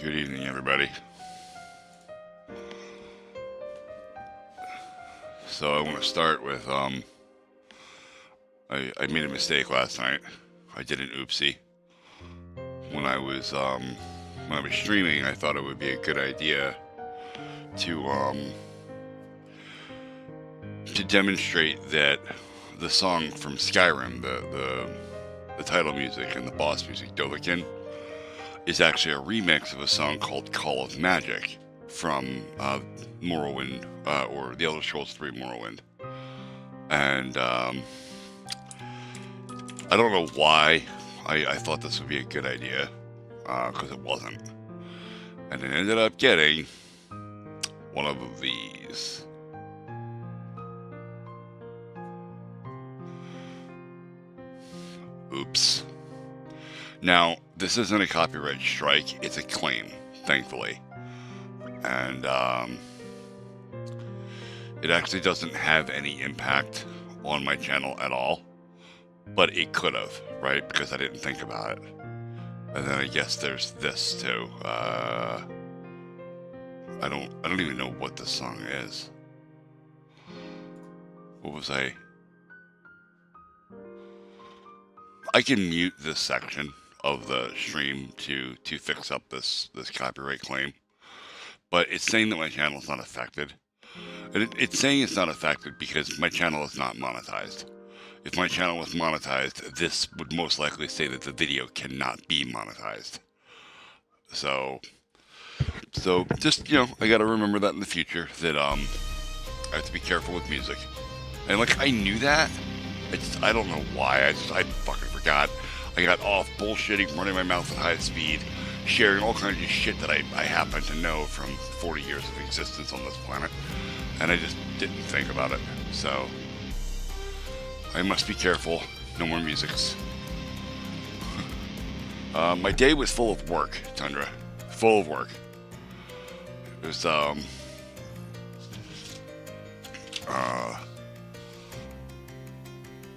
Good evening, everybody. So I want to start with, I made a mistake last night. I did an oopsie. When I was streaming, I thought it would be a good idea to demonstrate that the song from Skyrim, the title music and the boss music, Dovahkiin, is actually a remix of a song called Call of Magic from Morrowind, or The Elder Scrolls 3 Morrowind. And I don't know why I thought this would be a good idea, because it wasn't. And it ended up getting one of these. Oops. Now, this isn't a copyright strike, it's a claim, thankfully. And it actually doesn't have any impact on my channel at all, but it could have, right? Because I didn't think about it. And then I guess there's this too. I don't even know what this song is. What was I can mute this section of the stream to fix up this copyright claim, but it's saying that my channel is not affected. And it's saying it's not affected because my channel is not monetized. If my channel was monetized, this would most likely say that the video cannot be monetized. So just, I gotta remember that in the future, that I have to be careful with music. And like, I knew that. I don't know why. I fucking forgot. I got off bullshitting, running my mouth at high speed, sharing all kinds of shit that I happen to know from 40 years of existence on this planet. And I just didn't think about it. So I must be careful. No more musics. My day was full of work, Tundra. Full of work. It was,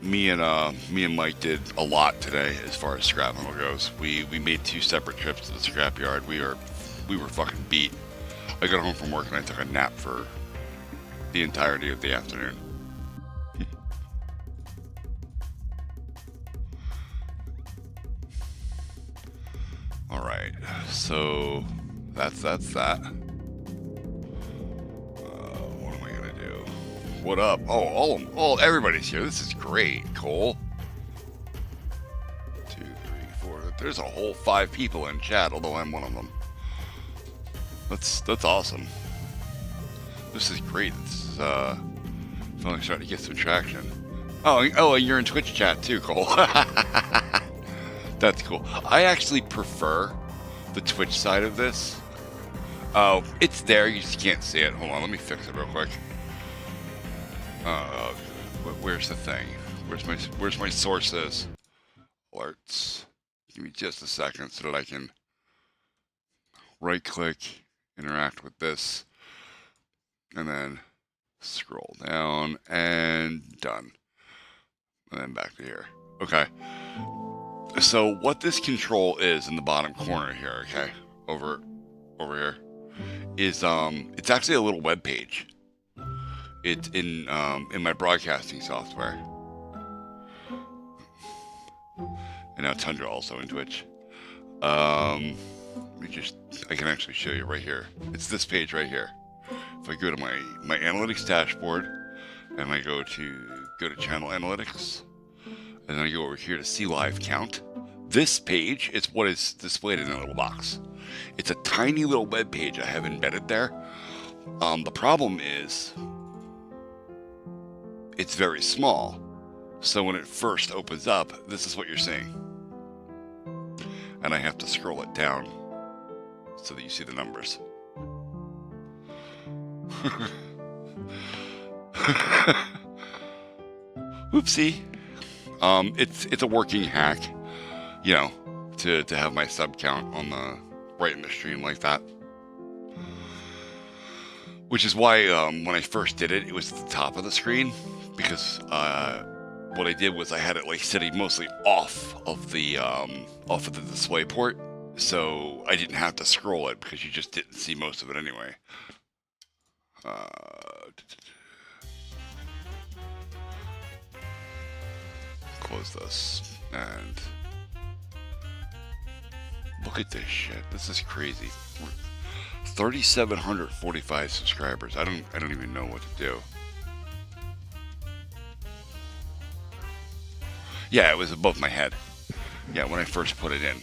me and Mike did a lot today as far as scrap metal goes. We made 2 separate trips to the scrapyard. We were fucking beat. I got home from work and I took a nap for the entirety of the afternoon. All right, so that's that. What am I gonna do? What up? Oh, everybody's here. This is great, Cole. 2, 3, 4. There's a whole 5 people in chat, although I'm one of them. That's awesome. This is great. This is finally starting to get some traction. Oh, you're in Twitch chat too, Cole. That's cool. I actually prefer the Twitch side of this. Oh, it's there. You just can't see it. Hold on. Let me fix it real quick. Where's the thing? Where's my sources? Alerts. Give me just a second so that I can right click, interact with this, and then scroll down and done. And then back to here. Okay. So what this control is in the bottom corner here, okay, over here, is it's actually a little web page. It's in my broadcasting software. And now Tundra also in Twitch. I can actually show you right here. It's this page right here. If I go to my analytics dashboard and I go to channel analytics, and then I go over here to see live count, this page is what is displayed in a little box. It's a tiny little web page I have embedded there. The problem is it's very small. So when it first opens up, this is what you're seeing. And I have to scroll it down so that you see the numbers. Oopsie. It's a working hack, to have my sub count on right in the stream like that. Which is why when I first did it, it was at the top of the screen, because what I did was I had it like sitting mostly off of the display port, So I didn't have to scroll it because you just didn't see most of it anyway. Close this and look at this shit. This is crazy. 3,745 subscribers. I don't even know what to do. Yeah, it was above my head. Yeah, when I first put it in,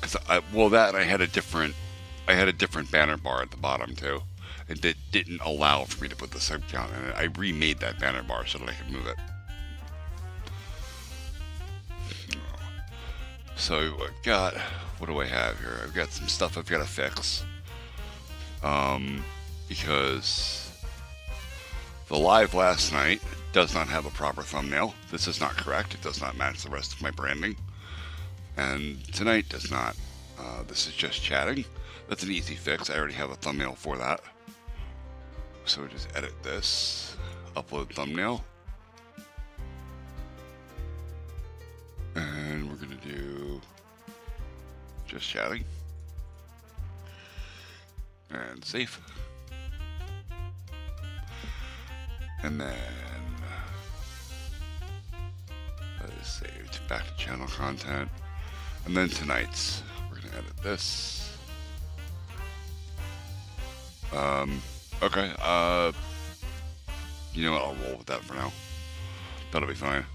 because I had a different banner bar at the bottom too, and it didn't allow for me to put the sub count in it. I remade that banner bar so that I could move it. So I've got, what do I have here? I've got some stuff I've got to fix. Because the live last night does not have a proper thumbnail. This is not correct. It does not match the rest of my branding. And tonight does not. This is just chatting. That's an easy fix. I already have a thumbnail for that. So we just edit this, upload thumbnail. And we're going to do just chatting. And save. And then that is saved. Back to channel content. And then tonight's, we're going to edit this. Okay. You know what? I'll roll with that for now. That'll be fine.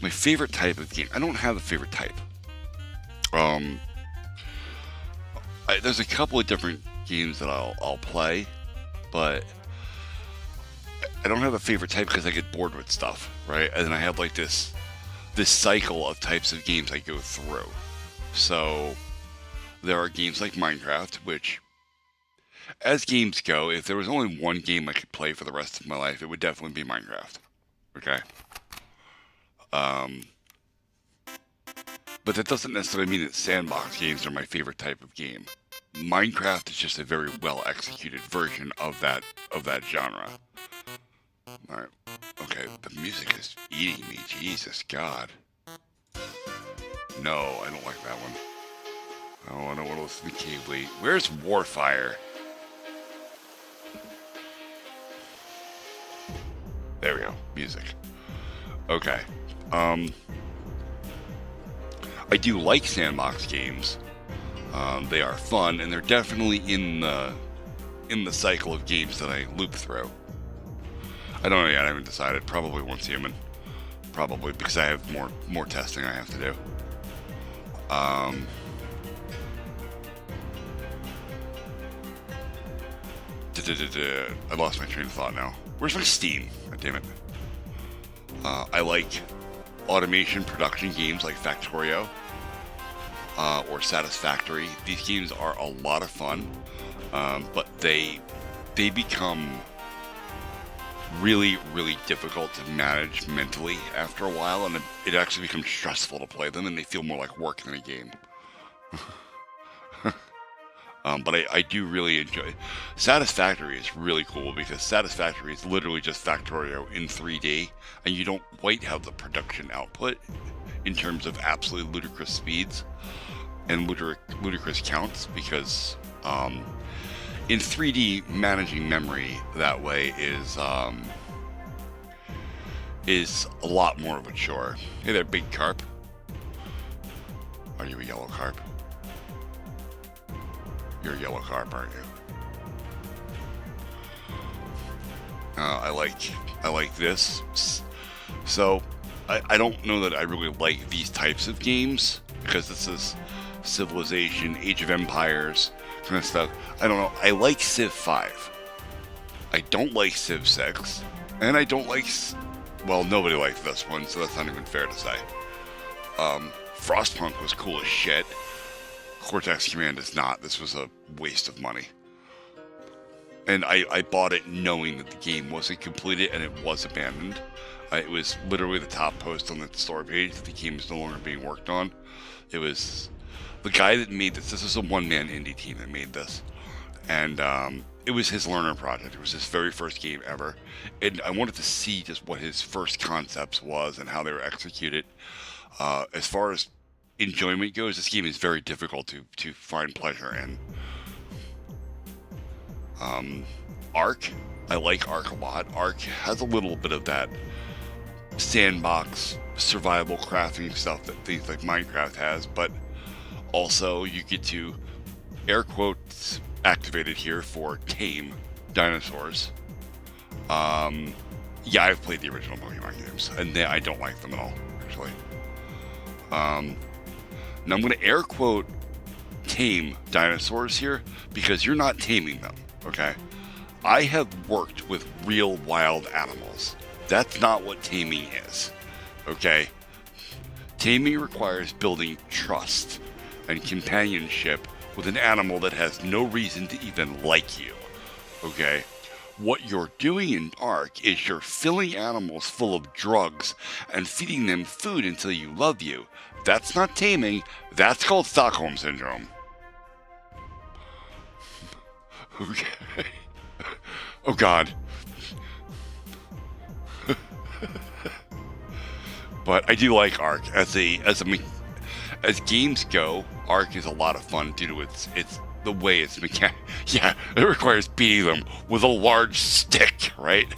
My favorite type of game. I don't have a favorite type. There's a couple of different games that I'll play, but I don't have a favorite type because I get bored with stuff, right? And then I have like this cycle of types of games I go through. So there are games like Minecraft, which, as games go, if there was only one game I could play for the rest of my life, it would definitely be Minecraft. Okay. But that doesn't necessarily mean that sandbox games are my favorite type of game. Minecraft is just a very well executed version of that genre. Alright. Okay, the music is eating me. Jesus God. No, I don't like that one. Oh, I don't want to listen to Cave Wait. Where's Warfire? There we go. Music. Okay. I do like sandbox games. They are fun, and they're definitely in the cycle of games that I loop through. I don't know yet. I haven't decided. Probably once human. Probably because I have more testing I have to do. I lost my train of thought now. Where's my Steam? God damn it. I like automation production games like Factorio or Satisfactory. These games are a lot of fun, but they become really, really difficult to manage mentally after a while, and it actually becomes stressful to play them, and they feel more like work than a game. But I do really enjoy Satisfactory. Is really cool because Satisfactory is literally just Factorio in 3D, and you don't quite have the production output in terms of absolutely ludicrous speeds and ludicrous counts, because in 3D managing memory that way is a lot more of a chore. Hey there, big carp. Are you a yellow carp? You're a yellow carp, aren't you? I like this. So I don't know that I really like these types of games, because this is Civilization, Age of Empires kind of stuff. I don't know. I like Civ 5. I don't like Civ 6, and I don't like. Well, nobody liked this one, so that's not even fair to say. Frostpunk was cool as shit. Cortex Command is not. This was a waste of money. And I bought it knowing that the game wasn't completed and it was abandoned. It was literally the top post on the store page that the game is no longer being worked on. It was the guy that made this. This is a one-man indie team that made this. And it was his learner project. It was his very first game ever. And I wanted to see just what his first concepts was and how they were executed. As far as enjoyment goes, this game is very difficult to find pleasure in. Ark, I like Ark a lot. Ark has a little bit of that sandbox survival crafting stuff that things like Minecraft has, but also you get to, air quotes activated here, for tame dinosaurs. Yeah, I've played the original Pokemon games, and I don't like them at all, actually. Now I'm going to air quote tame dinosaurs here, because you're not taming them, okay? I have worked with real wild animals. That's not what taming is, okay? Taming requires building trust and companionship with an animal that has no reason to even like you, okay? What you're doing in Ark is you're filling animals full of drugs and feeding them food until you love you. That's not taming. That's called Stockholm Syndrome. Okay. Oh, God. But I do like Ark. As games go, Ark is a lot of fun due to its the way it's mechanic. Yeah, it requires beating them with a large stick, right?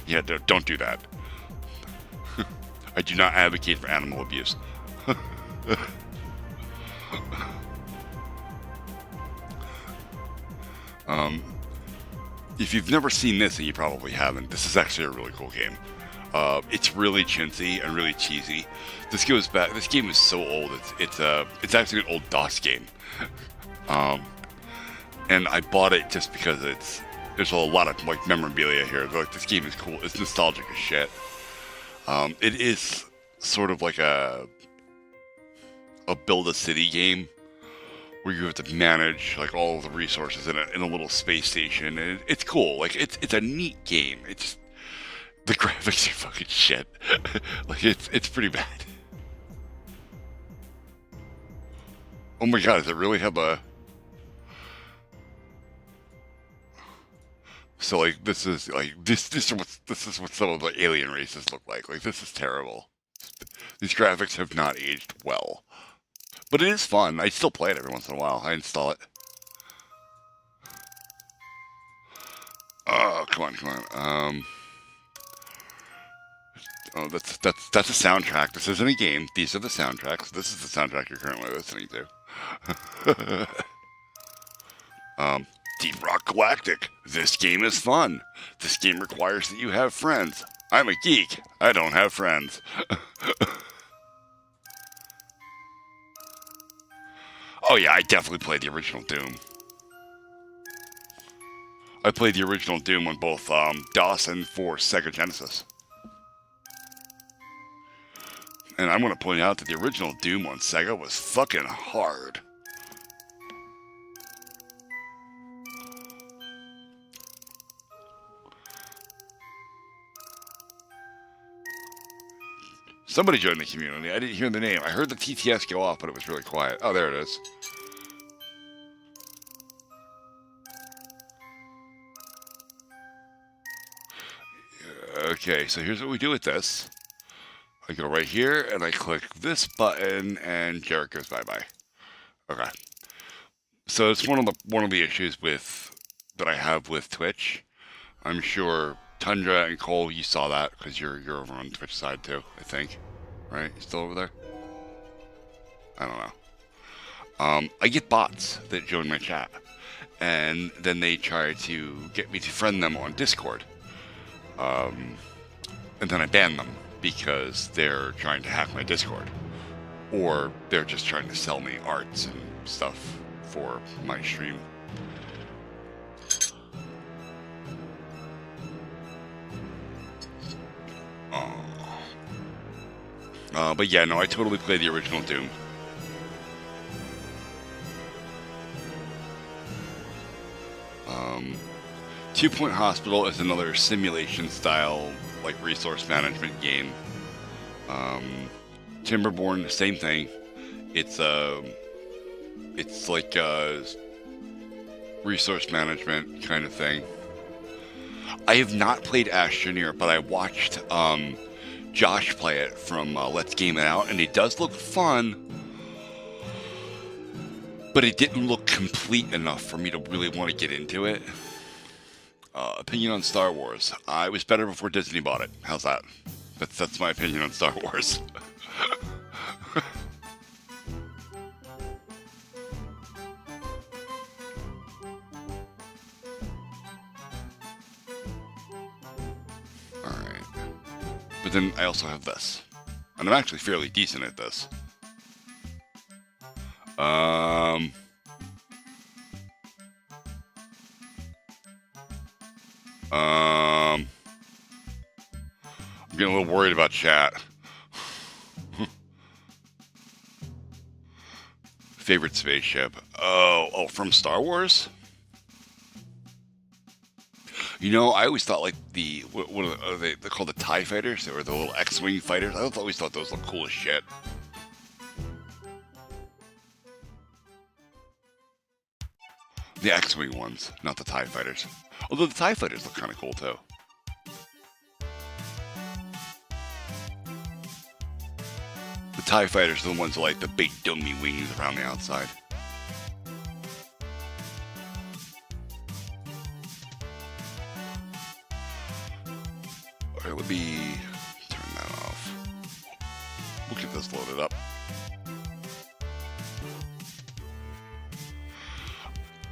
Yeah, don't do that. I do not advocate for animal abuse. If you've never seen this, and you probably haven't, this is actually a really cool game. It's really chintzy and really cheesy. This goes back. This game is so old. It's actually an old DOS game. And I bought it just because there's a lot of like memorabilia here. Like, this game is cool. It's nostalgic as shit. It is sort of like a build a city game where you have to manage like all of the resources in a little space station, and it's cool. Like, it's a neat game. It's the graphics are fucking shit. Like, it's pretty bad. Oh my god, does it really have a... So, like, this is what some of the alien races look like. Like, this is terrible. These graphics have not aged well. But it is fun. I still play it every once in a while. I install it. Oh, come on. Oh, that's a soundtrack. This isn't a game. These are the soundtracks. This is the soundtrack you're currently listening to. Deep Rock Galactic. This game is fun. This game requires that you have friends. I'm a geek. I don't have friends. Oh yeah, I definitely played the original Doom. I played the original Doom on both DOS and for Sega Genesis. And I'm going to point out that the original Doom on Sega was fucking hard. Somebody joined the community. I didn't hear the name. I heard the TTS go off, but it was really quiet. Oh, there it is. Okay, so here's what we do with this. I go right here, and I click this button, and Jarrett goes bye-bye. Okay. So it's one of the issues that I have with Twitch. I'm sure Tundra and Cole, you saw that because you're over on the Twitch side too, I think. Right? You still over there? I don't know. I get bots that join my chat, and then they try to get me to friend them on Discord. And then I ban them because they're trying to hack my Discord, or they're just trying to sell me arts and stuff for my stream. But yeah, no, I totally played the original Doom. Two Point Hospital is another simulation-style, like, resource management game. Timberborn, same thing. It's like a resource management kind of thing. I have not played Astroneer, but I watched Josh play it from Let's Game It Out, and it does look fun, but it didn't look complete enough for me to really want to get into it. Opinion on Star Wars. I was better before Disney bought it. How's that? That's my opinion on Star Wars. Alright. But then I also have this. And I'm actually fairly decent at this. I'm getting a little worried about chat. Favorite spaceship? Oh, from Star Wars? You know, I always thought like what are they? They're called the TIE fighters, or the little X-wing fighters. I always thought those looked cool as shit. The X-wing ones, not the TIE fighters. Although the TIE fighters look kind of cool too. The TIE fighters are the ones with like the big dummy wings around the outside. Alright, let me turn that off. We'll get this loaded up.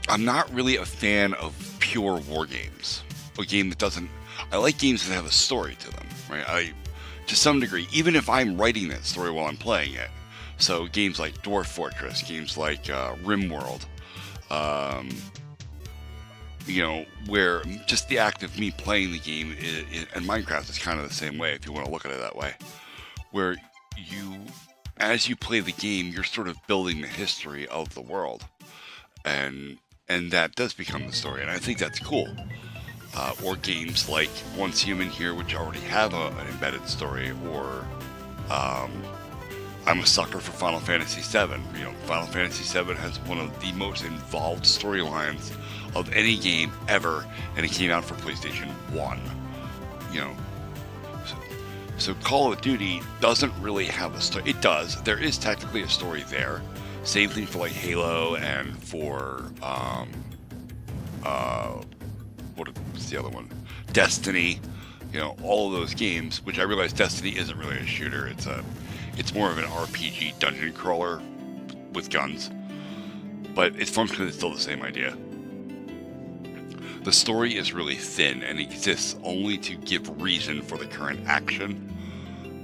I'm not really a fan of pure war games. A game that doesn't... I like games that have a story to them, right? To some degree, even if I'm writing that story while I'm playing it. So games like Dwarf Fortress, games like RimWorld, you know, where just the act of me playing the game, and Minecraft is kind of the same way, if you want to look at it that way, where as you play the game, you're sort of building the history of the world, and that does become the story, and I think that's cool. Or games like Once Human here, which already have an embedded story, or I'm a sucker for Final Fantasy VII. You know, Final Fantasy VII has one of the most involved storylines of any game ever, and it came out for PlayStation 1. You know, so Call of Duty doesn't really have a story. It does. There is technically a story there. Same thing for like Halo and for what's the other one? Destiny. You know, all of those games, which I realize Destiny isn't really a shooter. It's more of an RPG dungeon crawler with guns. But it's functionally still the same idea. The story is really thin and exists only to give reason for the current action.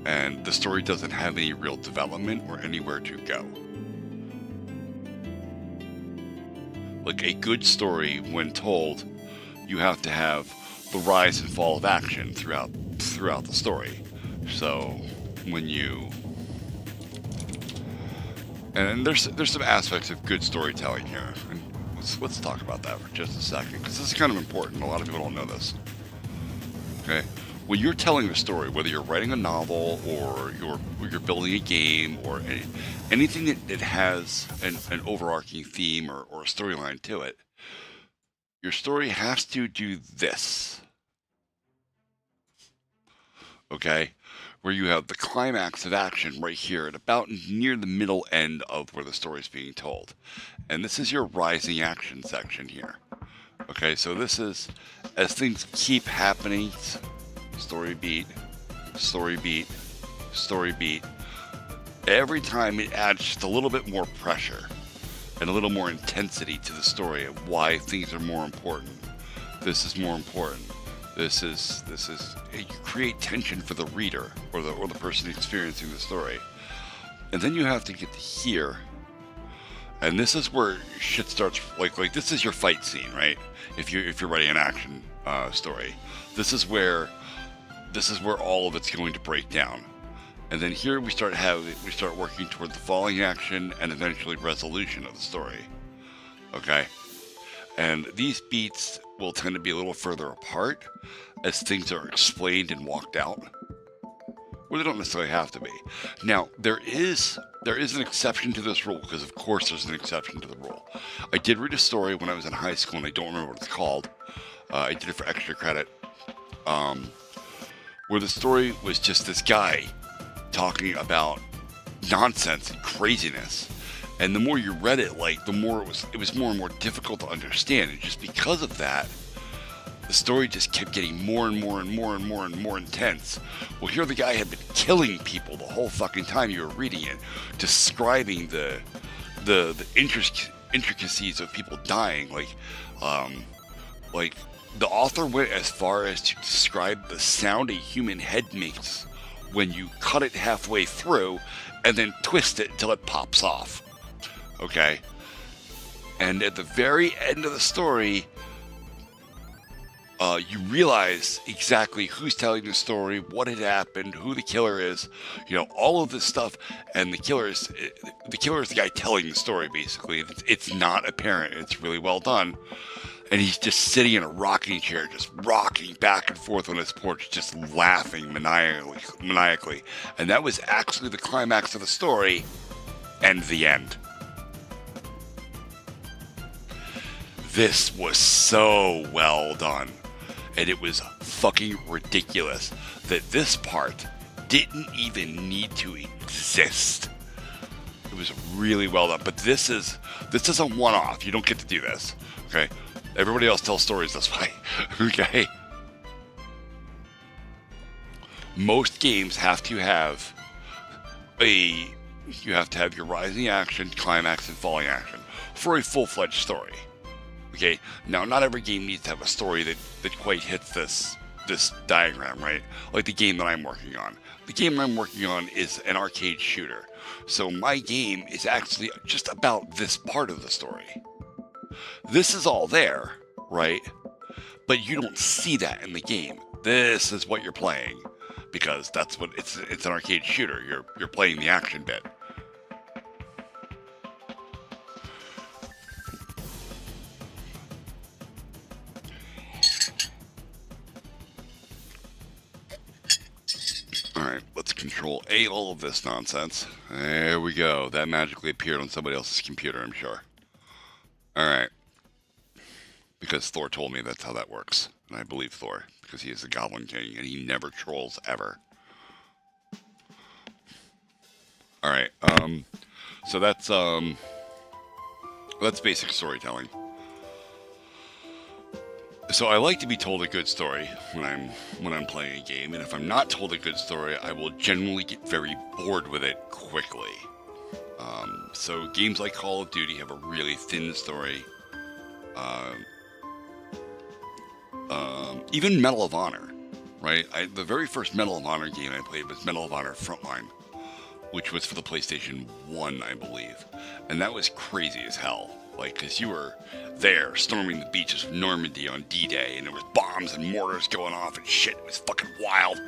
And the story doesn't have any real development or anywhere to go. Like a good story, when told, you have to have the rise and fall of action throughout the story. So when you... And there's some aspects of good storytelling here. And let's talk about that for just a second, because this is kind of important. A lot of people don't know this. Okay? When you're telling a story, whether you're writing a novel or you're building a game or anything that has an overarching theme or a storyline to it, your story has to do this. Okay? Where you have the climax of action right here at about near the middle end of where the story is being told. And this is your rising action section here. Okay, so this is, as things keep happening, story beat, story beat, story beat. Every time it adds just a little bit more pressure and a little more intensity to the story of why things are more important. This is more important. This is you create tension for the reader or the person experiencing the story. And then you have to get to here. And this is where shit starts, like this is your fight scene, right? If you're writing an action story. This is where all of it's going to break down. And then here we start working toward the falling action and eventually resolution of the story. Okay? And these beats will tend to be a little further apart as things are explained and walked out. Well, they don't necessarily have to be. Now, there is an exception to this rule, because of course there's an exception to the rule. I did read a story when I was in high school, and I don't remember what it's called. I did it for extra credit. Where the story was just this guy talking about nonsense and craziness. And the more you read it, like, the more it was more and more difficult to understand. And just because of that, the story just kept getting more and more and more and more and more intense. Well, here the guy had been killing people the whole fucking time you were reading it, describing the intricacies of people dying. Like the author went as far as to describe the sound a human head makes when you cut it halfway through and then twist it until it pops off. Okay? And at the very end of the story, you realize exactly who's telling the story, what had happened, who the killer is, all of this stuff, and the killer is the guy telling the story, basically. It's not apparent. It's really well done. And he's just sitting in a rocking chair, just rocking back and forth on his porch, just laughing maniacally. And that was actually the climax of the story and the end. This was so well done. And it was fucking ridiculous that this part didn't even need to exist. It was really well done. But this is a one-off. You don't get to do this. Okay? Everybody else tells stories this way. Okay? Most games have to have your rising action, climax, and falling action for a full-fledged story. Okay, now not every game needs to have a story that quite hits this diagram, right? Like the game that I'm working on. The game that I'm working on is an arcade shooter. So my game is actually just about this part of the story. This is all there, right? But you don't see that in the game. This is what you're playing, because that's what it's an arcade shooter. You're playing the action bit. Alright, let's control A all of this nonsense. There we go. That magically appeared on somebody else's computer, I'm sure. Alright. Because Thor told me that's how that works. And I believe Thor, because he is the Goblin King, and he never trolls ever. Alright, so that's basic storytelling. So I like to be told a good story when I'm playing a game, and if I'm not told a good story, I will generally get very bored with it quickly. So games like Call of Duty have a really thin story. Even Medal of Honor, right? The very first Medal of Honor game I played was Medal of Honor Frontline, which was for the PlayStation 1, I believe. And that was crazy as hell. Like, because you were there storming the beaches of Normandy on D-Day, and there was bombs and mortars going off and shit. It was fucking wild.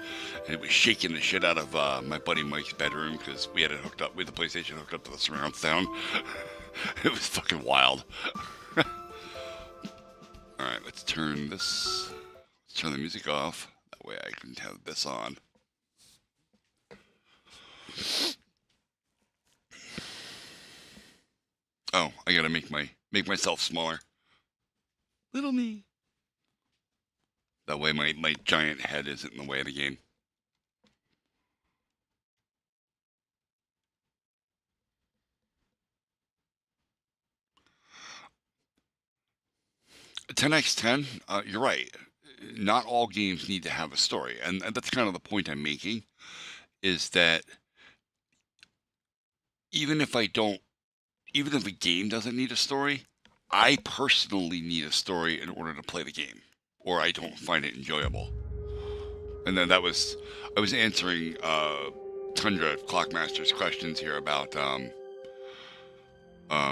And it was shaking the shit out of my buddy Mike's bedroom, because we had it hooked up, with the PlayStation hooked up to the surround sound. It was fucking wild. Alright, let's turn the music off. That way I can have this on. Oh, I gotta make myself smaller. Little me. That way my giant head isn't in the way of the game. $10x10, you're right. Not all games need to have a story. And that's kind of the point I'm making, is that even if a game doesn't need a story, I personally need a story in order to play the game, or I don't find it enjoyable. And then I was answering Tundra Clockmaster's questions here about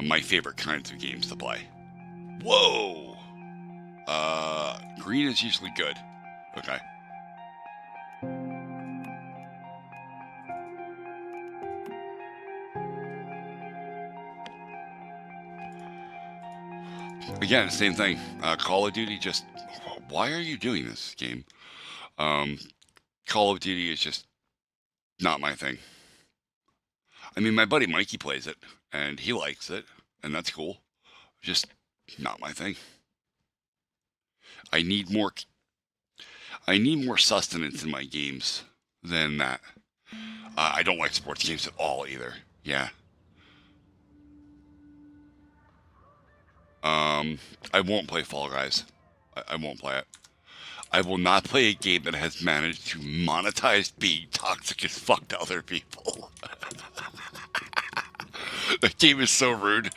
my favorite kinds of games to play. Whoa! Green is usually good. Okay. Again, same thing. Call of Duty just... Why are you doing this game? Call of Duty is just not my thing. I mean, my buddy Mikey plays it, and he likes it, and that's cool. Just not my thing. I need more sustenance in my games than that. I don't like sports games at all either. Yeah. I won't play Fall Guys. I won't play it. I will not play a game that has managed to monetize being toxic as fuck to other people. That game is so rude.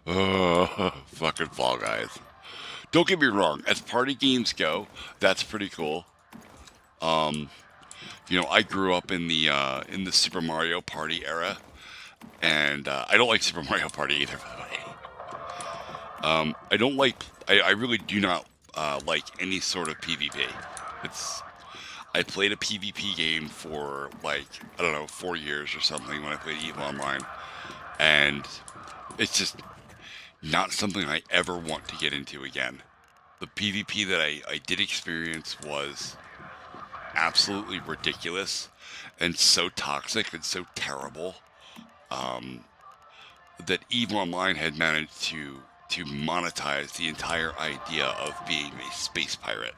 Fucking Fall Guys. Don't get me wrong, as party games go, that's pretty cool. You know, I grew up in the Super Mario Party era, and I don't like Super Mario Party either, by the way. I don't like. I really do not like any sort of PvP. It's. I played a PvP game for like I don't know 4 years or something when I played EVE Online, and it's just not something I ever want to get into again. The PvP that I did experience was absolutely ridiculous and so toxic and so terrible that EVE Online had managed to monetize the entire idea of being a space pirate.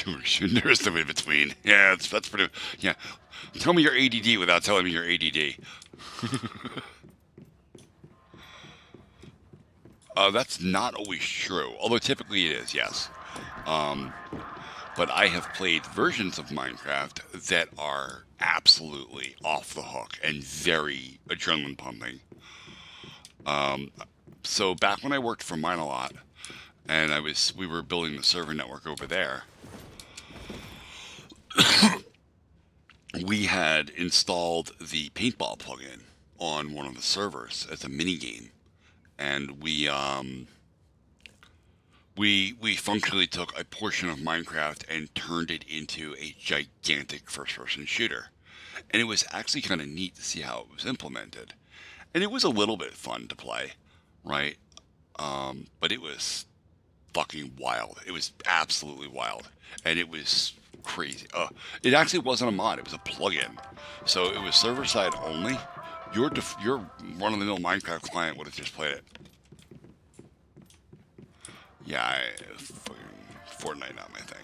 There is no in between. Yeah, that's pretty. Yeah, tell me your ADD without telling me your ADD. That's not always true, although typically it is. Yes. But I have played versions of Minecraft that are absolutely off the hook and very adrenaline pumping. So back when I worked for Minelot, and we were building the server network over there, we had installed the paintball plugin on one of the servers as a mini game, and we functionally took a portion of Minecraft and turned it into a gigantic first-person shooter. And it was actually kind of neat to see how it was implemented. And it was a little bit fun to play, right? But it was fucking wild. It was absolutely wild. And it was crazy. It actually wasn't a mod. It was a plugin. So it was server-side only. Your run-of-the-mill Minecraft client would have just played it. Yeah, fucking Fortnite not my thing.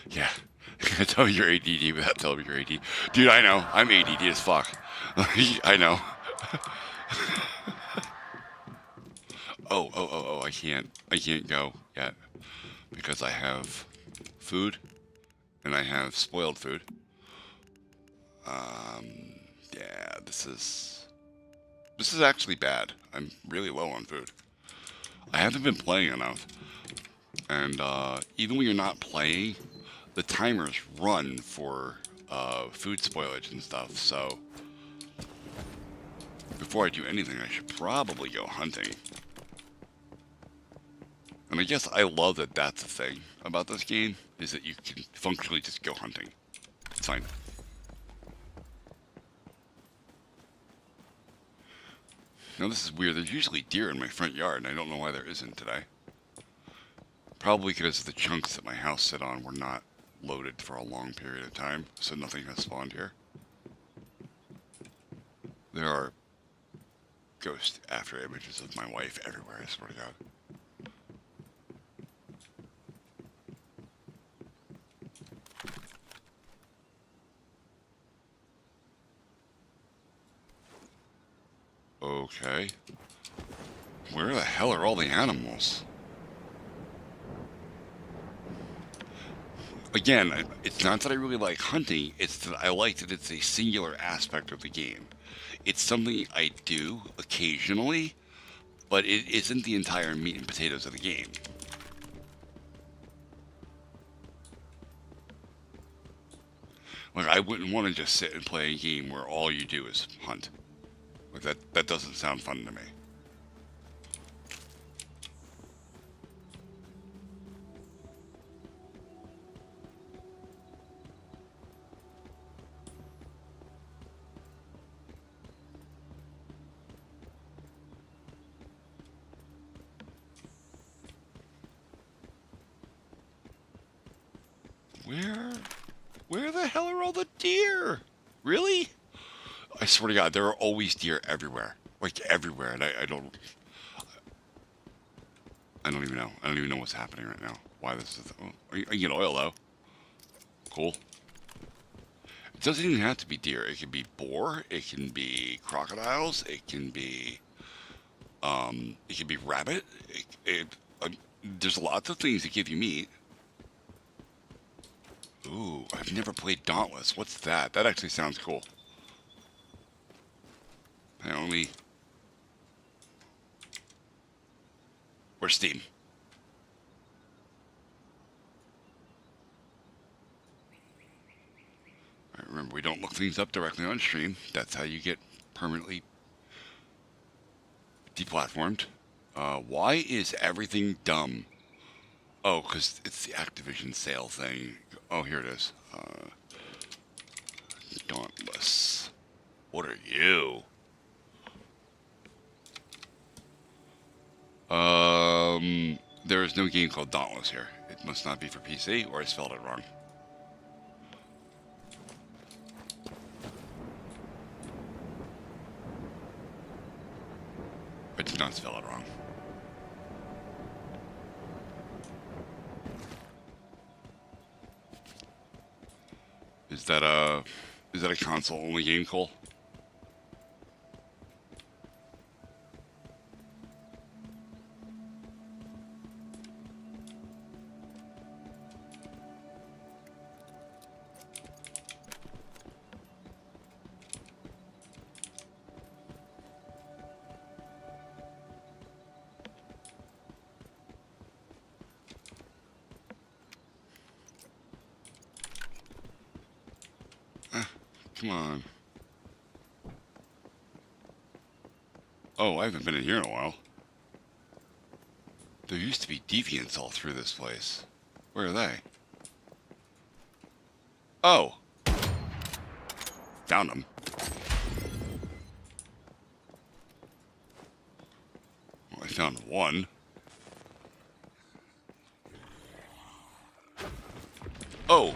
Yeah. Tell me your ADD without telling me your ADD. Dude, I know. I'm ADD as fuck. I know. Oh, I can't go yet. Because I have food, and I have spoiled food. Yeah, this is actually bad. I'm really low on food. I haven't been playing enough, and even when you're not playing, the timers run for food spoilage and stuff. So before I do anything, I should probably go hunting. And I guess I love that that's the thing about this game, is that you can functionally just go hunting. It's fine. Now this is weird, there's usually deer in my front yard, and I don't know why there isn't today. Probably because the chunks that my house sit on were not loaded for a long period of time, so nothing has spawned here. There are ghost after images of my wife everywhere, I swear to God. Okay. Where the hell are all the animals? Again, it's not that I really like hunting, it's that I like that it's a singular aspect of the game. It's something I do occasionally, but it isn't the entire meat and potatoes of the game. Like, I wouldn't want to just sit and play a game where all you do is hunt. Like, that doesn't sound fun to me. Where the hell are all the deer? I swear to God, there are always deer everywhere, like everywhere, and I don't even know. I don't even know what's happening right now. Why this is? I get oil though. Cool. It doesn't even have to be deer. It can be boar. It can be crocodiles. It can be rabbit. There's lots of things that give you meat. Ooh, I've never played Dauntless. What's that? That actually sounds cool. Apparently, where's Steam? All right, remember, we don't look things up directly on stream. That's how you get permanently deplatformed. Why is everything dumb? Oh, because it's the Activision sale thing. Oh, here it is. Dauntless. What are you? There is no game called Dauntless here. It must not be for PC, or I spelled it wrong. I did not spell it wrong. Is that a console only game, Cole? Come on. Oh, I haven't been in here in a while. There used to be deviants all through this place. Where are they? Oh. Found them. Well, I found one. Oh.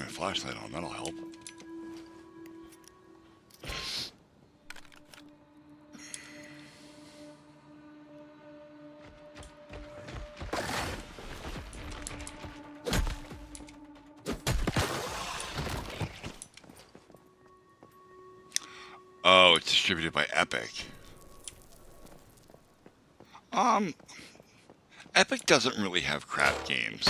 Flashlight on, that'll help. Oh, it's distributed by Epic. Epic doesn't really have crap games.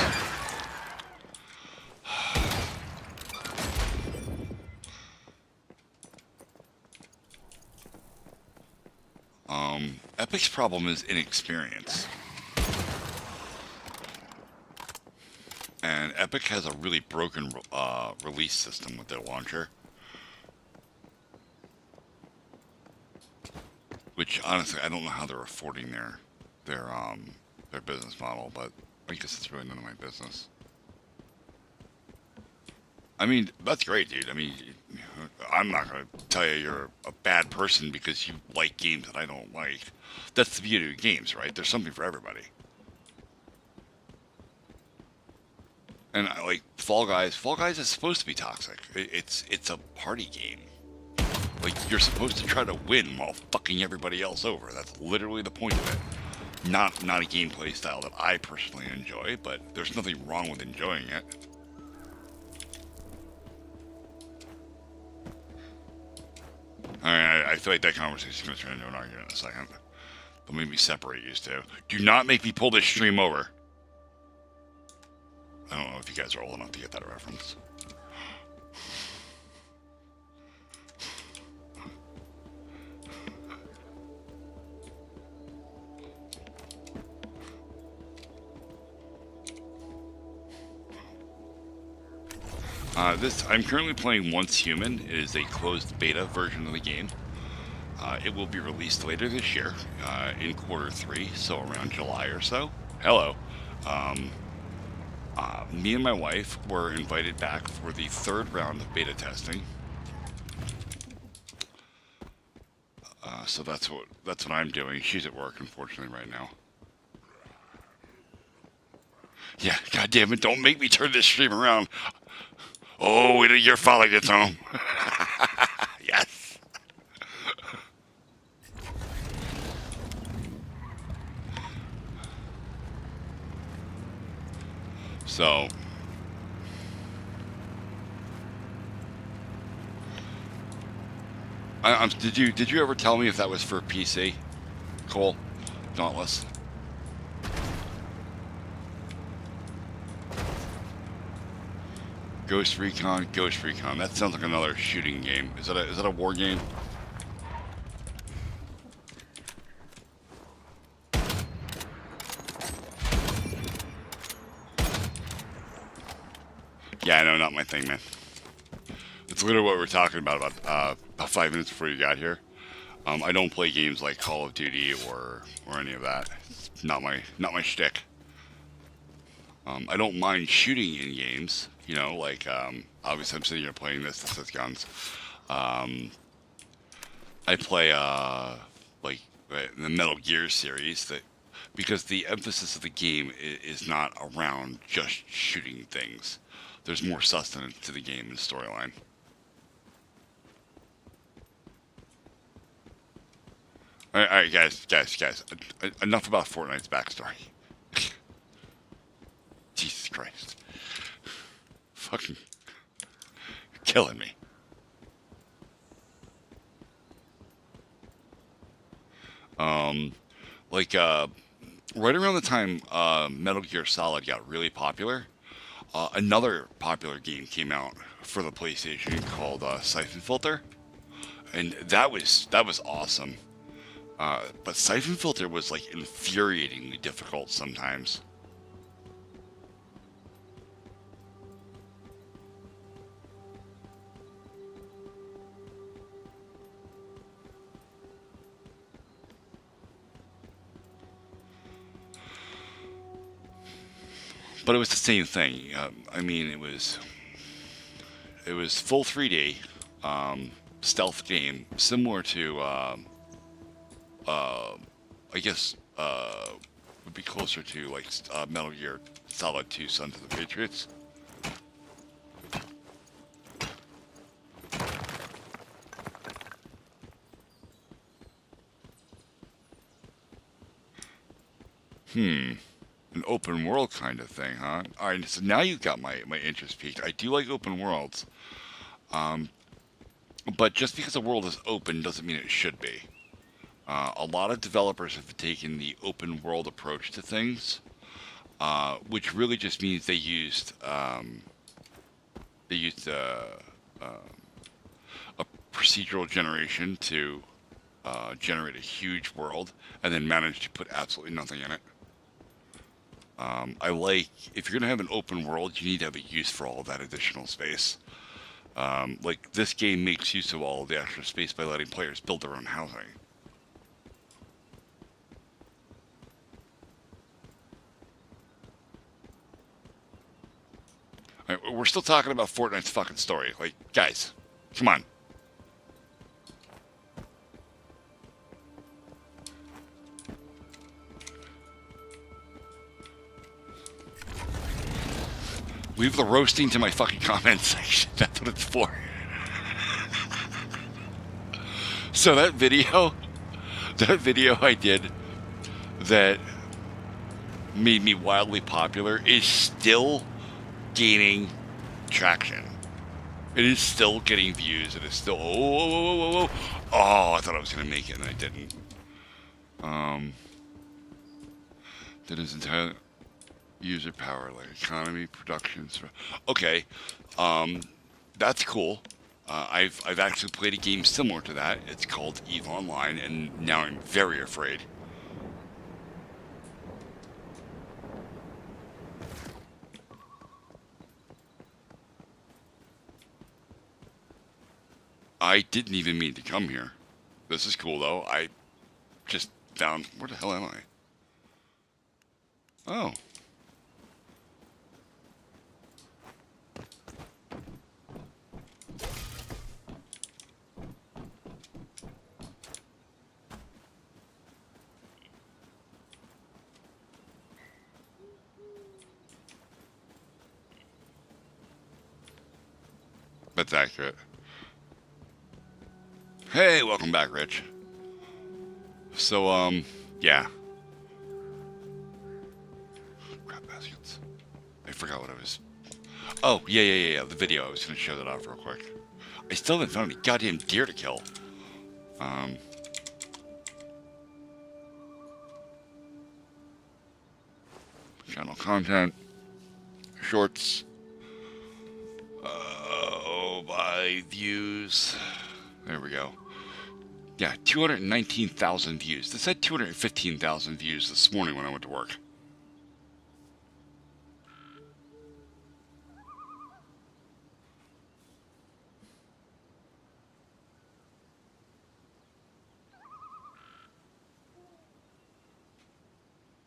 Epic's problem is inexperience. And Epic has a really broken release system with their launcher. Which, honestly, I don't know how they're affording their business model, but I guess it's really none of my business. I mean, that's great, dude. I mean, I'm not going to tell you you're a bad person because you like games that I don't like. That's the beauty of games, right? There's something for everybody. And I like Fall Guys. Fall Guys is supposed to be toxic. It's a party game. Like, you're supposed to try to win while fucking everybody else over. That's literally the point of it. Not a gameplay style that I personally enjoy, but there's nothing wrong with enjoying it. Alright, I feel like that conversation is going to turn into an argument in a second. But maybe separate you two. Do not make me pull this stream over. I don't know if you guys are old enough to get that reference. I'm currently playing Once Human. It is a closed beta version of the game. It will be released later this year, in quarter 3, so around July or so. Hello. Me and my wife were invited back for the third round of beta testing. So that's what I'm doing. She's at work, unfortunately, right now. Yeah, God damn it! Don't make me turn this stream around. Oh, wait till your father gets home. Yes. So, did you ever tell me if that was for PC? Cole, Dauntless. Ghost Recon, Ghost Recon. That sounds like another shooting game. Is that a war game? Yeah, I know, not my thing, man. It's literally what we were talking about 5 minutes before you got here. I don't play games like Call of Duty or any of that. It's not my shtick. I don't mind shooting in games. You know, like obviously I'm sitting here playing this with guns. I play like the Metal Gear series that because the emphasis of the game is not around just shooting things. There's more sustenance to the game and storyline. All right, guys. Enough about Fortnite's backstory. Jesus Christ. Fucking killing me. Like, right around the time Metal Gear Solid got really popular, another popular game came out for the PlayStation called Siphon Filter, and that was awesome. But Siphon Filter was like infuriatingly difficult sometimes. But it was the same thing. I mean, it was full 3D stealth game, similar to I guess would be closer to like Metal Gear Solid 2: Sons of the Patriots. An open world kind of thing, huh? All right, so now you've got my interest peaked. I do like open worlds, but just because a world is open doesn't mean it should be. A lot of developers have taken the open world approach to things, which really just means they used a procedural generation to generate a huge world, and then managed to put absolutely nothing in it. I like, if you're going to have an open world, you need to have a use for all of that additional space. Like, this game makes use of all of the extra space by letting players build their own housing. All right, we're still talking about Fortnite's fucking story. Like, guys, come on. Leave the roasting to my fucking comment section. That's what it's for. So that video I did that made me wildly popular is still gaining traction. It is still getting views. It is still oh, I thought I was gonna make it and I didn't. That is entirely user power, like economy, production. Okay, that's cool. I've actually played a game similar to that. It's called EVE Online, and now I'm very afraid. I didn't even mean to come here. This is cool, though. I just found... Where the hell am I? Oh. That's accurate. Hey, welcome back, Rich. So, yeah. Crap baskets. I forgot what I was... Oh, yeah. The video. I was going to show that off real quick. I still haven't found any goddamn deer to kill. Channel content. Shorts. By views. There we go. Yeah, 219,000 views. This had 215,000 views this morning when I went to work.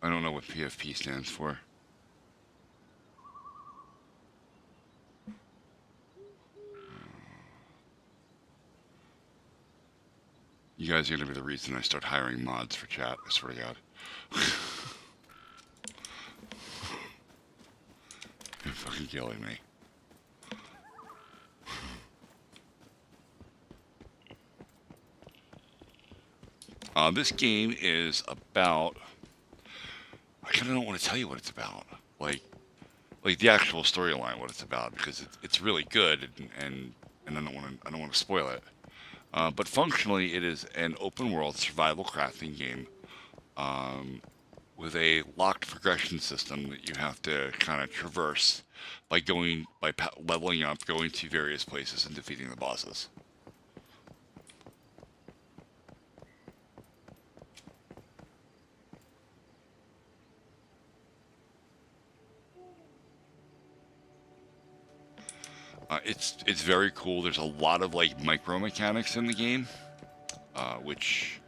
I don't know what PFP stands for. You guys are going to be the reason I start hiring mods for chat, I swear to God. You're fucking killing me. This game is about... I kind of don't want to tell you what it's about. Like the actual storyline, what it's about, because it's really good, and I don't want to spoil it. But functionally, it is an open-world survival crafting game with a locked progression system that you have to kind of traverse by leveling up, going to various places, and defeating the bosses. It's very cool. There's a lot of like micro mechanics in the game, which,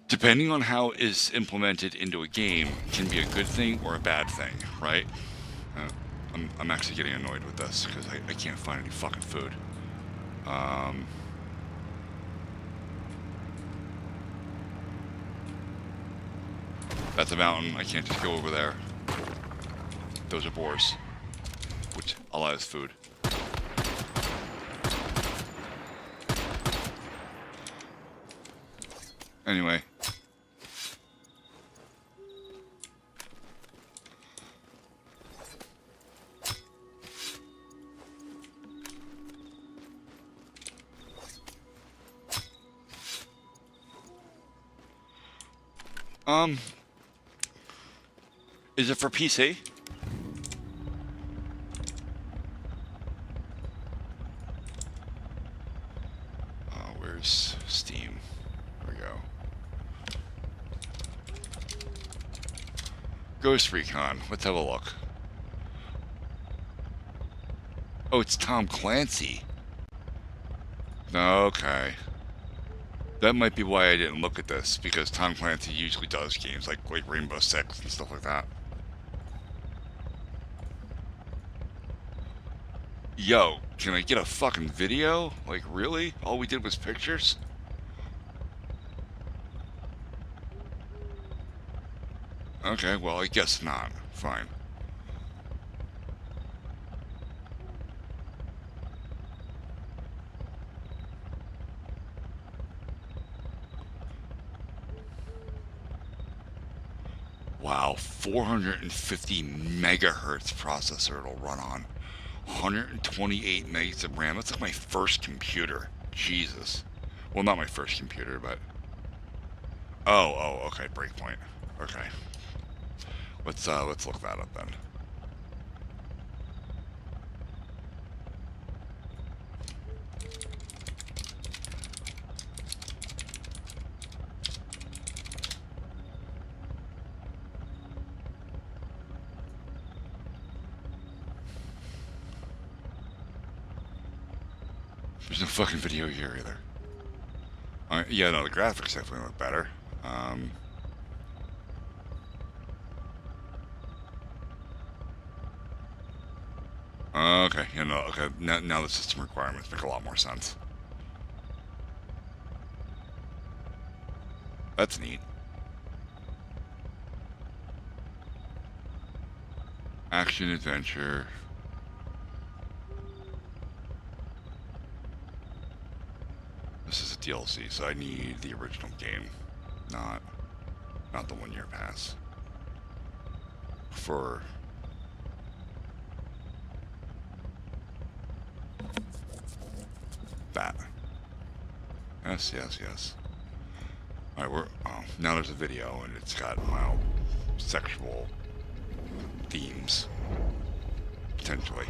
depending on how it is implemented into a game, can be a good thing or a bad thing, right? I'm actually getting annoyed with this because I can't find any fucking food. That's a mountain. I can't just go over there. Those are boars, which allow us food. Anyway. Is it for PC? Where's Steam? There we go. Ghost Recon. Let's have a look. Oh, it's Tom Clancy. Okay. That might be why I didn't look at this, because Tom Clancy usually does games like Rainbow Six and stuff like that. Yo, can I get a fucking video? Like, really? All we did was pictures? Okay, well, I guess not. Fine. Wow, 450 megahertz processor it'll run on. 128 megs of RAM. That's like my first computer. Jesus. Well, not my first computer, but... Oh, okay, Breakpoint. Okay. Let's look that up then. There's no fucking video here either. Yeah, no, the graphics definitely look better. Okay, you know, okay, now the system requirements make a lot more sense. That's neat. Action adventure. DLC, so I need the original game, not the 1-year pass. For that. Yes, yes, yes. Alright, now there's a video and it's got mild sexual themes. Potentially.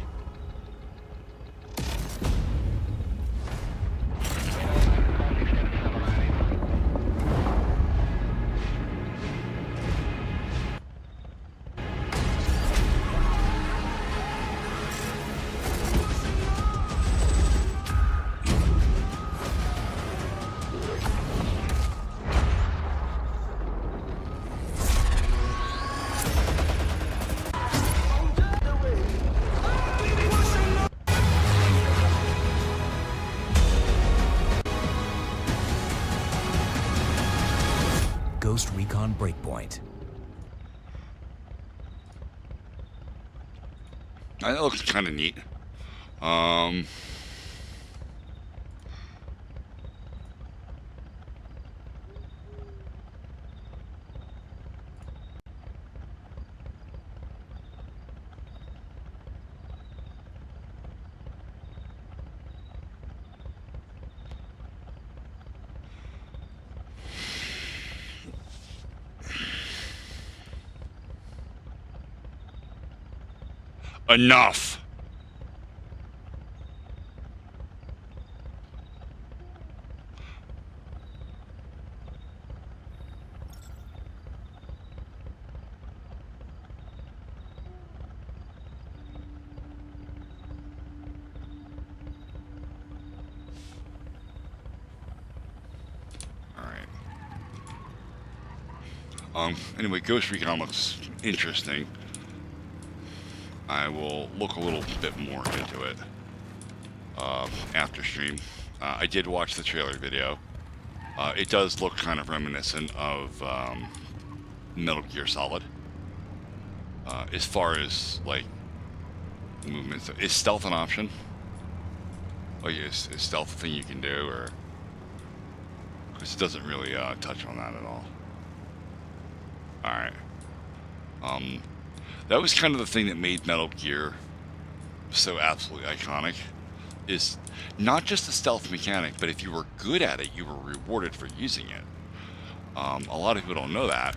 Ghost Recon Breakpoint. That looks kind of neat. Enough! Anyway, Ghost Recon looks interesting. I will look a little bit more into it after stream. I did watch the trailer video. It does look kind of reminiscent of Metal Gear Solid. As far as, like, movements. Is stealth an option? Like, is stealth a thing you can do, or... Because it doesn't really touch on that at all. Alright. That was kind of the thing that made Metal Gear so absolutely iconic. Is not just the stealth mechanic, but if you were good at it, you were rewarded for using it. A lot of people don't know that.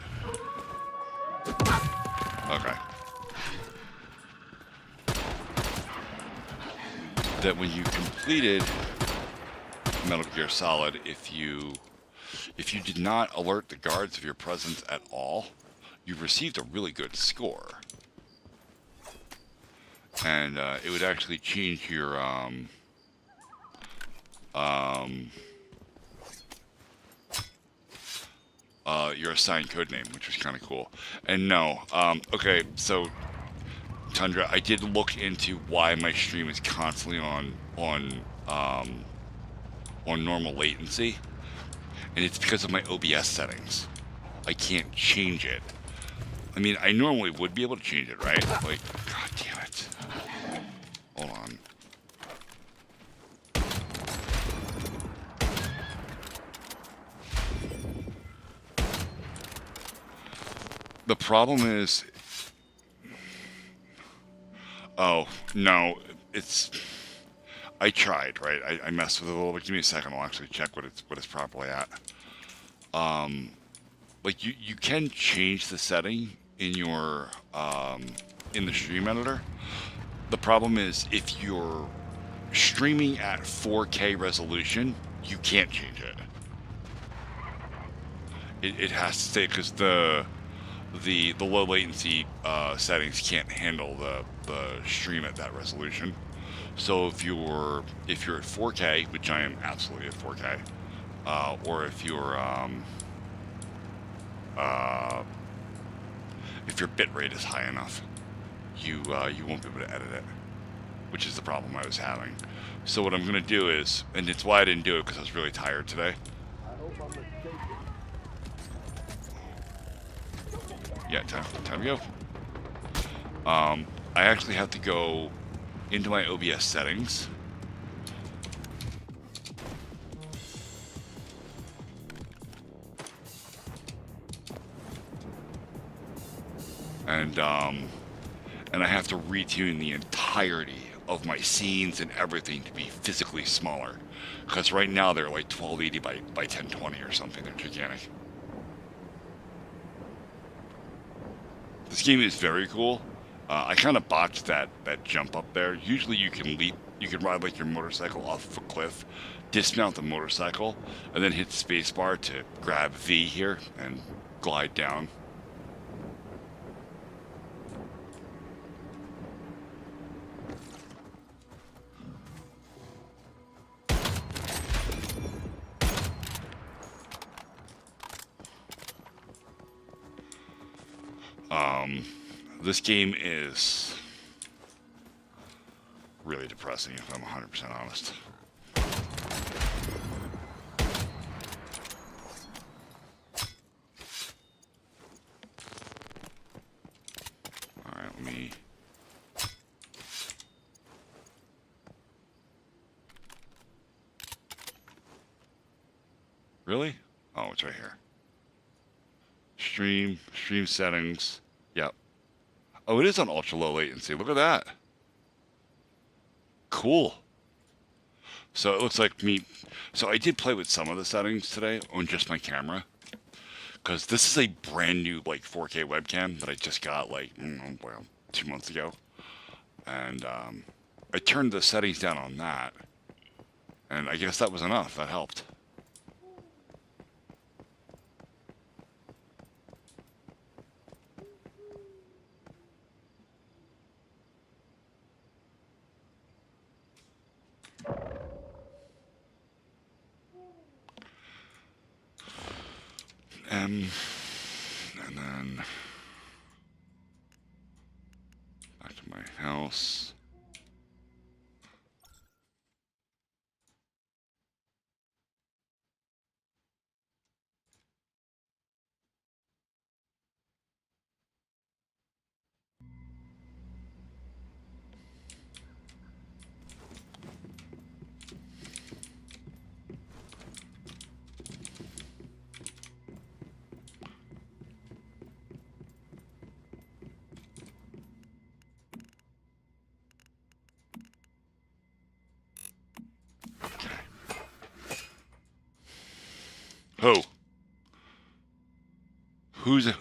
Okay. That when you completed Metal Gear Solid, if you did not alert the guards of your presence at all, you received a really good score. And it would actually change your assigned codename, which was kind of cool. And no, okay, so Tundra, I did look into why my stream is constantly on normal latency, and it's because of my OBS settings. I can't change it. I mean, I normally would be able to change it, right? Like, god damn it. Hold on. The problem is... Oh, no. It's... I tried, right? I messed with it a little bit. Give me a second. I'll actually check what it's properly at. Like, you can change the setting in your, in the stream editor. The problem is, if you're streaming at 4K resolution, you can't change it. It has to stay, because the low latency settings can't handle the stream at that resolution. So if you're at 4K, which I am absolutely at 4K, or if your bitrate is high enough, you won't be able to edit it, which is the problem I was having. So what I'm going to do is, and it's why I didn't do it, because I was really tired today. Yeah, time to go. I actually have to go into my OBS settings. and I have to retune the entirety of my scenes and everything to be physically smaller. Because right now they're like 1280 by 1020 or something. They're gigantic. This game is very cool. I kind of botched that jump up there. Usually you can leap, you can ride like your motorcycle off of a cliff, dismount the motorcycle, and then hit spacebar to grab V here and glide down. This game is really depressing, if I'm 100% honest. Alright, let me... Really? Oh, it's right here. Stream settings. Yep. Oh, it is on ultra low latency. Look at that. Cool. So it looks like me. So I did play with some of the settings today on just my camera. Because this is a brand new like 4K webcam that I just got like, 2 months ago. And I turned the settings down on that. And I guess that was enough. That helped. And then back to my house.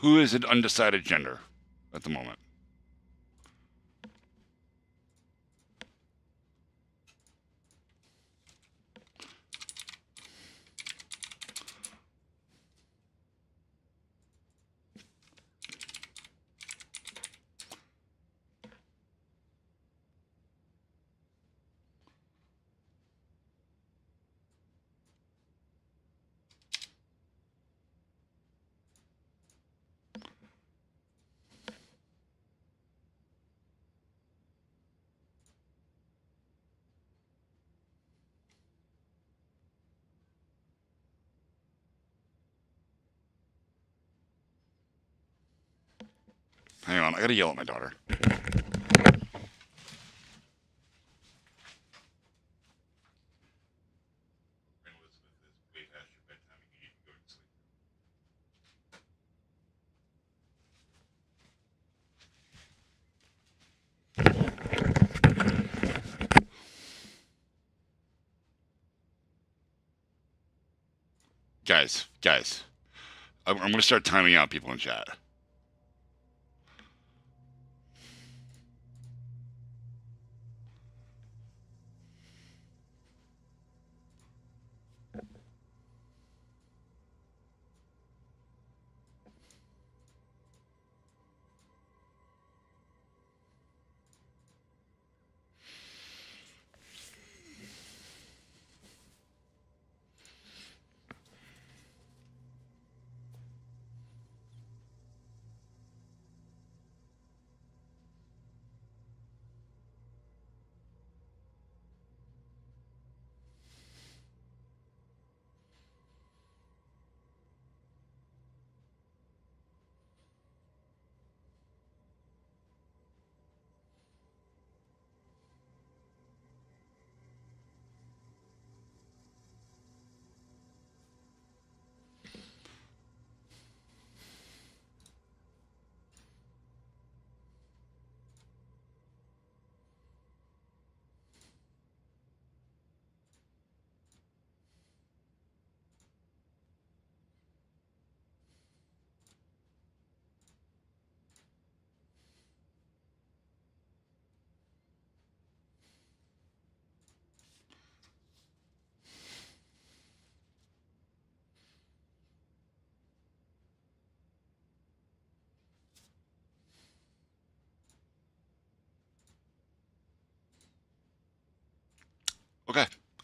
Who is an undecided gender at the moment? Hang on, I gotta yell at my daughter. Guys, I'm gonna start timing out people in chat.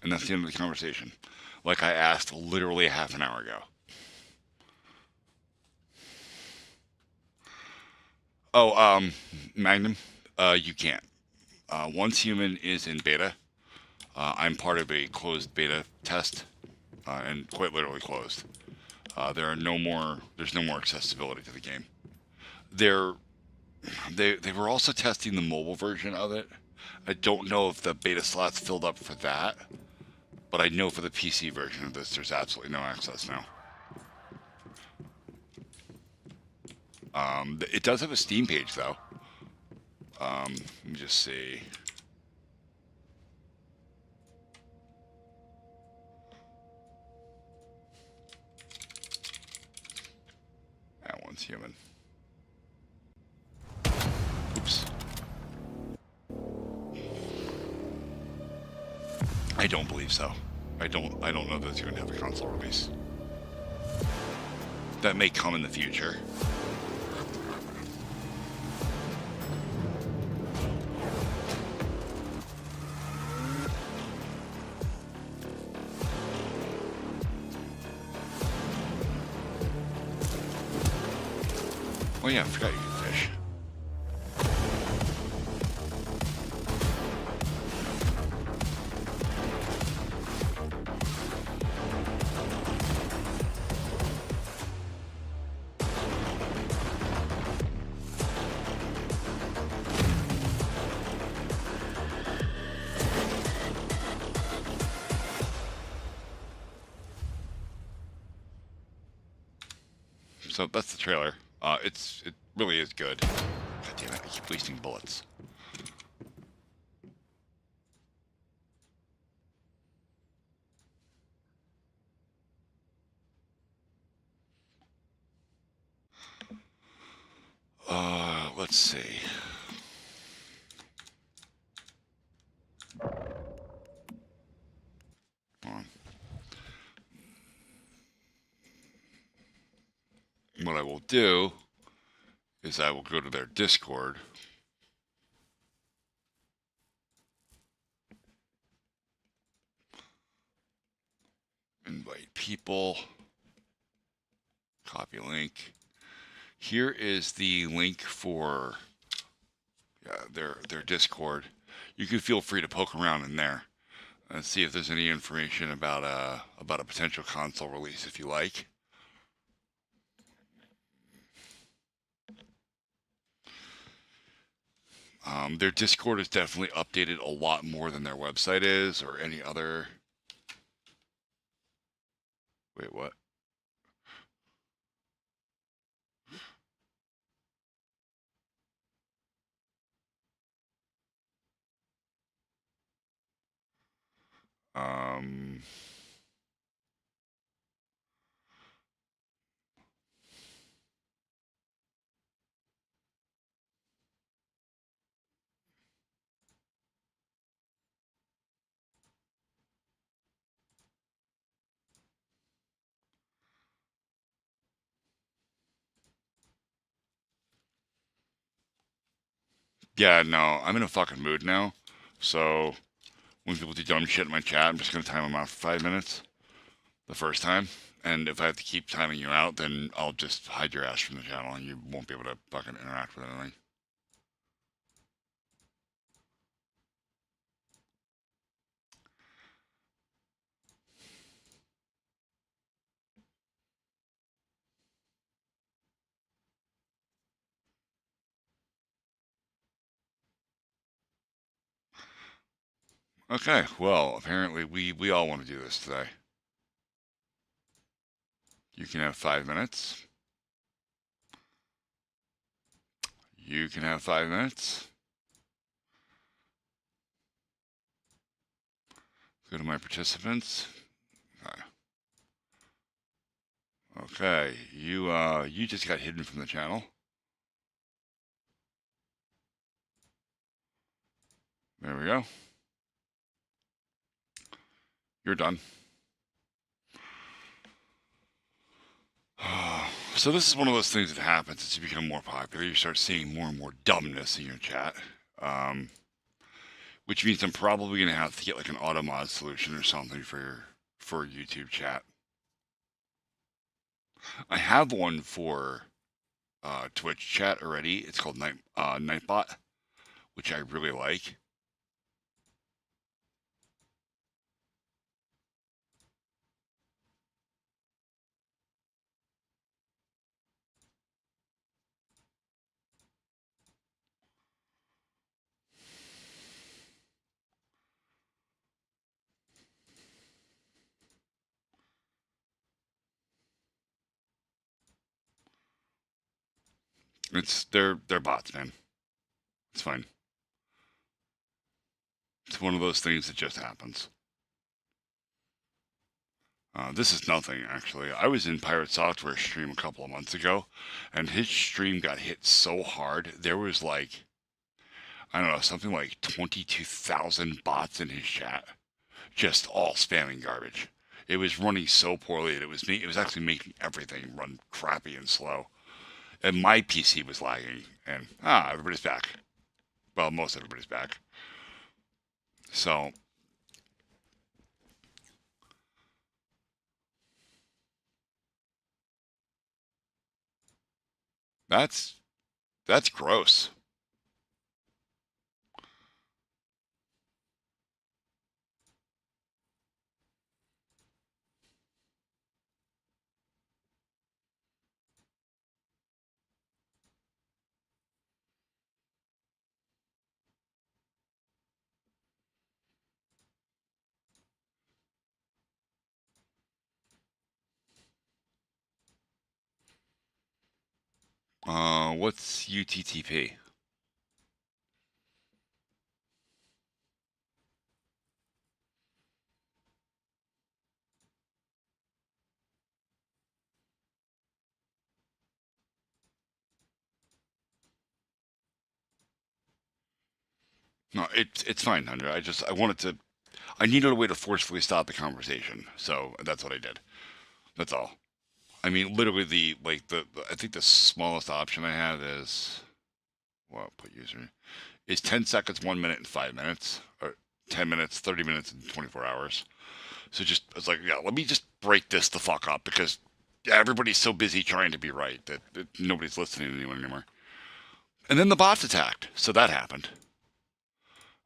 And that's the end of the conversation. Like I asked literally half an hour ago. Oh, Magnum, you can't. Once Human is in beta, I'm part of a closed beta test, and quite literally closed. There's no more accessibility to the game. They were also testing the mobile version of it. I don't know if the beta slots filled up for that, but I know for the PC version of this, there's absolutely no access now. It does have a Steam page though. Let me just see. That one's Human. Oops. I don't believe so. I don't know that it's going to have a console release. That may come in the future. Oh yeah, I forgot you could fish. So that's the trailer. It really is good. God damn it, I keep wasting bullets. Let's see. Hold on. What I will do is I will go to their Discord. Invite people. Copy link. Here is the link for their Discord. You can feel free to poke around in there and see if there's any information about a potential console release if you like. Their Discord is definitely updated a lot more than their website is or any other. Wait, what? Um, yeah, no, I'm in a fucking mood now. So when people do dumb shit in my chat, I'm just gonna time them out for 5 minutes the first time. And if I have to keep timing you out, then I'll just hide your ass from the channel and you won't be able to fucking interact with anything. Okay, well, apparently we all want to do this today. You can have 5 minutes. You can have 5 minutes. Go to my participants. Okay, you just got hidden from the channel. There we go. You're done. So this is one of those things that happens as you become more popular. You start seeing more and more dumbness in your chat. which means I'm probably gonna have to get like an auto mod solution or something for YouTube chat. I have one for Twitch chat already. It's called Nightbot, which I really like. They're bots, man. It's fine. It's one of those things that just happens. This is nothing, actually. I was in Pirate Software stream a couple of months ago, and his stream got hit so hard. There was like, I don't know, something like 22,000 bots in his chat, just all spamming garbage. It was running so poorly that it was actually making everything run crappy and slow. And my PC was lagging, and everybody's back. Well, most everybody's back. So that's gross. What's UTTP? No, it's fine, Hunter. I needed a way to forcefully stop the conversation, so that's what I did. That's all. I mean, literally, I think the smallest option I have is, well, put user is 10 seconds, 1 minute, and 5 minutes, or 10 minutes, 30 minutes, and 24 hours. So it's like, yeah, let me just break this the fuck up because everybody's so busy trying to be right that nobody's listening to anyone anymore. And then the bots attacked, so that happened.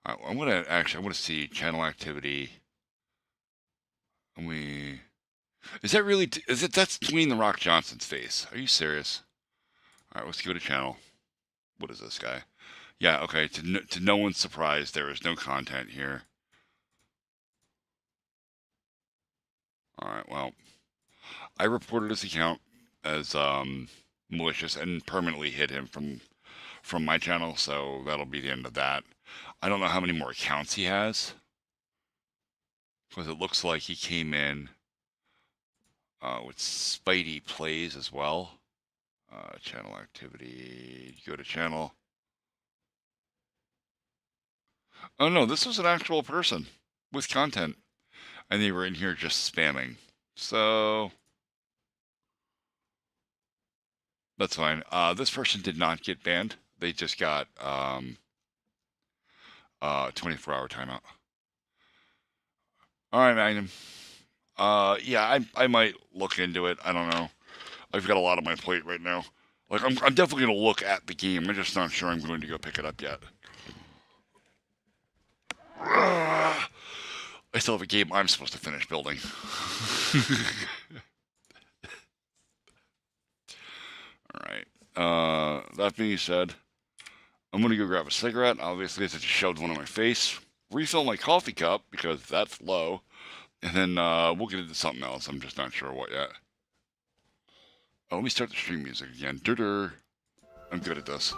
All right, well, I want to see channel activity. Is that really, that's Dwayne The Rock Johnson's face. Are you serious? All right, let's go to channel. What is this guy? Yeah, okay, to no one's surprise, there is no content here. All right, well, I reported his account as malicious and permanently hid him from my channel, so that'll be the end of that. I don't know how many more accounts he has, because it looks like he came in with Spidey Plays as well. Channel activity, go to channel. Oh no, this was an actual person with content, and they were in here just spamming. So that's fine. This person did not get banned. They just got 24-hour timeout. All right, Magnum. Yeah, I might look into it. I don't know. I've got a lot on my plate right now. Like, I'm definitely gonna look at the game. I'm just not sure I'm going to go pick it up yet. I still have a game I'm supposed to finish building. All right. That being said, I'm gonna go grab a cigarette. Obviously, I just shoved one in my face. Refill my coffee cup because that's low, and then we'll get into something else. I'm just not sure what yet. Oh, let me start the stream music again. Dur-dur. I'm good at this.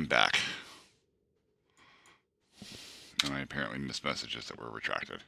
I'm back. And I apparently missed messages that were retracted.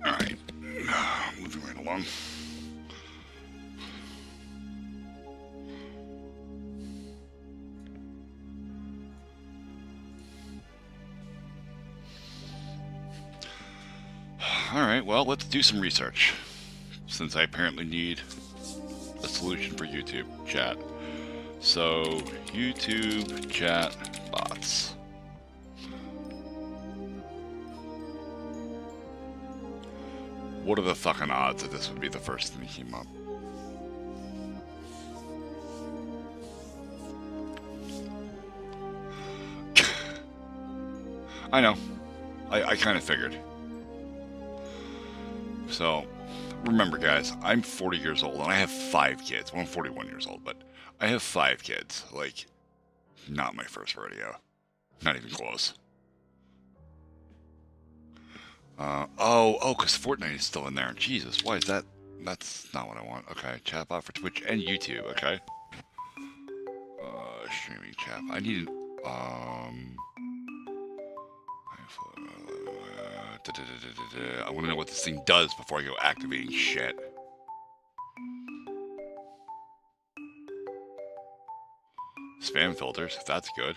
Alright. Moving right along. Alright, well, let's do some research. Since I apparently need a solution for YouTube chat. So, YouTube chat bots. What are the fucking odds that this would be the first thing that came up? I know. I kind of figured. So, remember guys, I'm 40 years old and I have 5 kids. Well, I'm 41 years old, but I have 5 kids. Like, not my first rodeo. Not even close. Because Fortnite is still in there. Jesus, why is that? That's not what I want. Okay, chatbot for Twitch and YouTube, okay. Streaming chat. I need I want to know what this thing does before I go activating shit. Spam filters, that's good.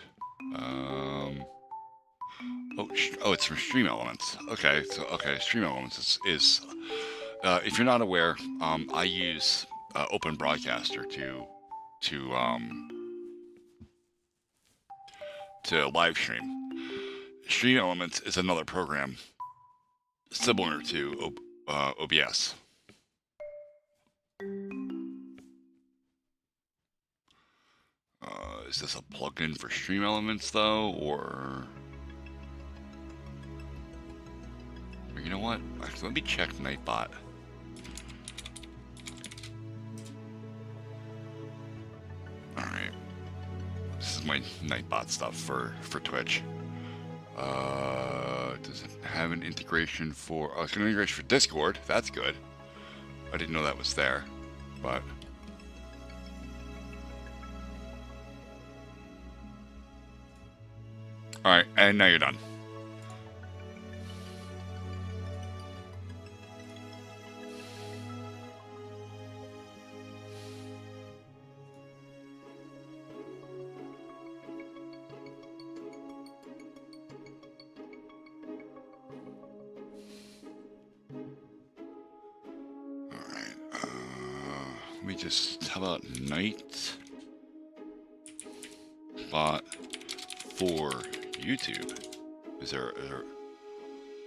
It's from Stream Elements. Okay, so Stream Elements is if you're not aware, I use Open Broadcaster to live stream. Stream Elements is another program similar to OBS. Is this a plugin for Stream Elements though, or you know what? Actually, let me check Nightbot. All right, this is my Nightbot stuff for Twitch. Does it have an integration for? Oh, it's got an integration for Discord. That's good. I didn't know that was there, but. All right, and now you're done. Let me just, how about Nightbot for YouTube? Is there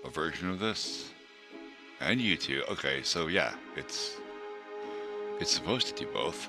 a version of this? And YouTube, okay, so yeah, it's supposed to do both.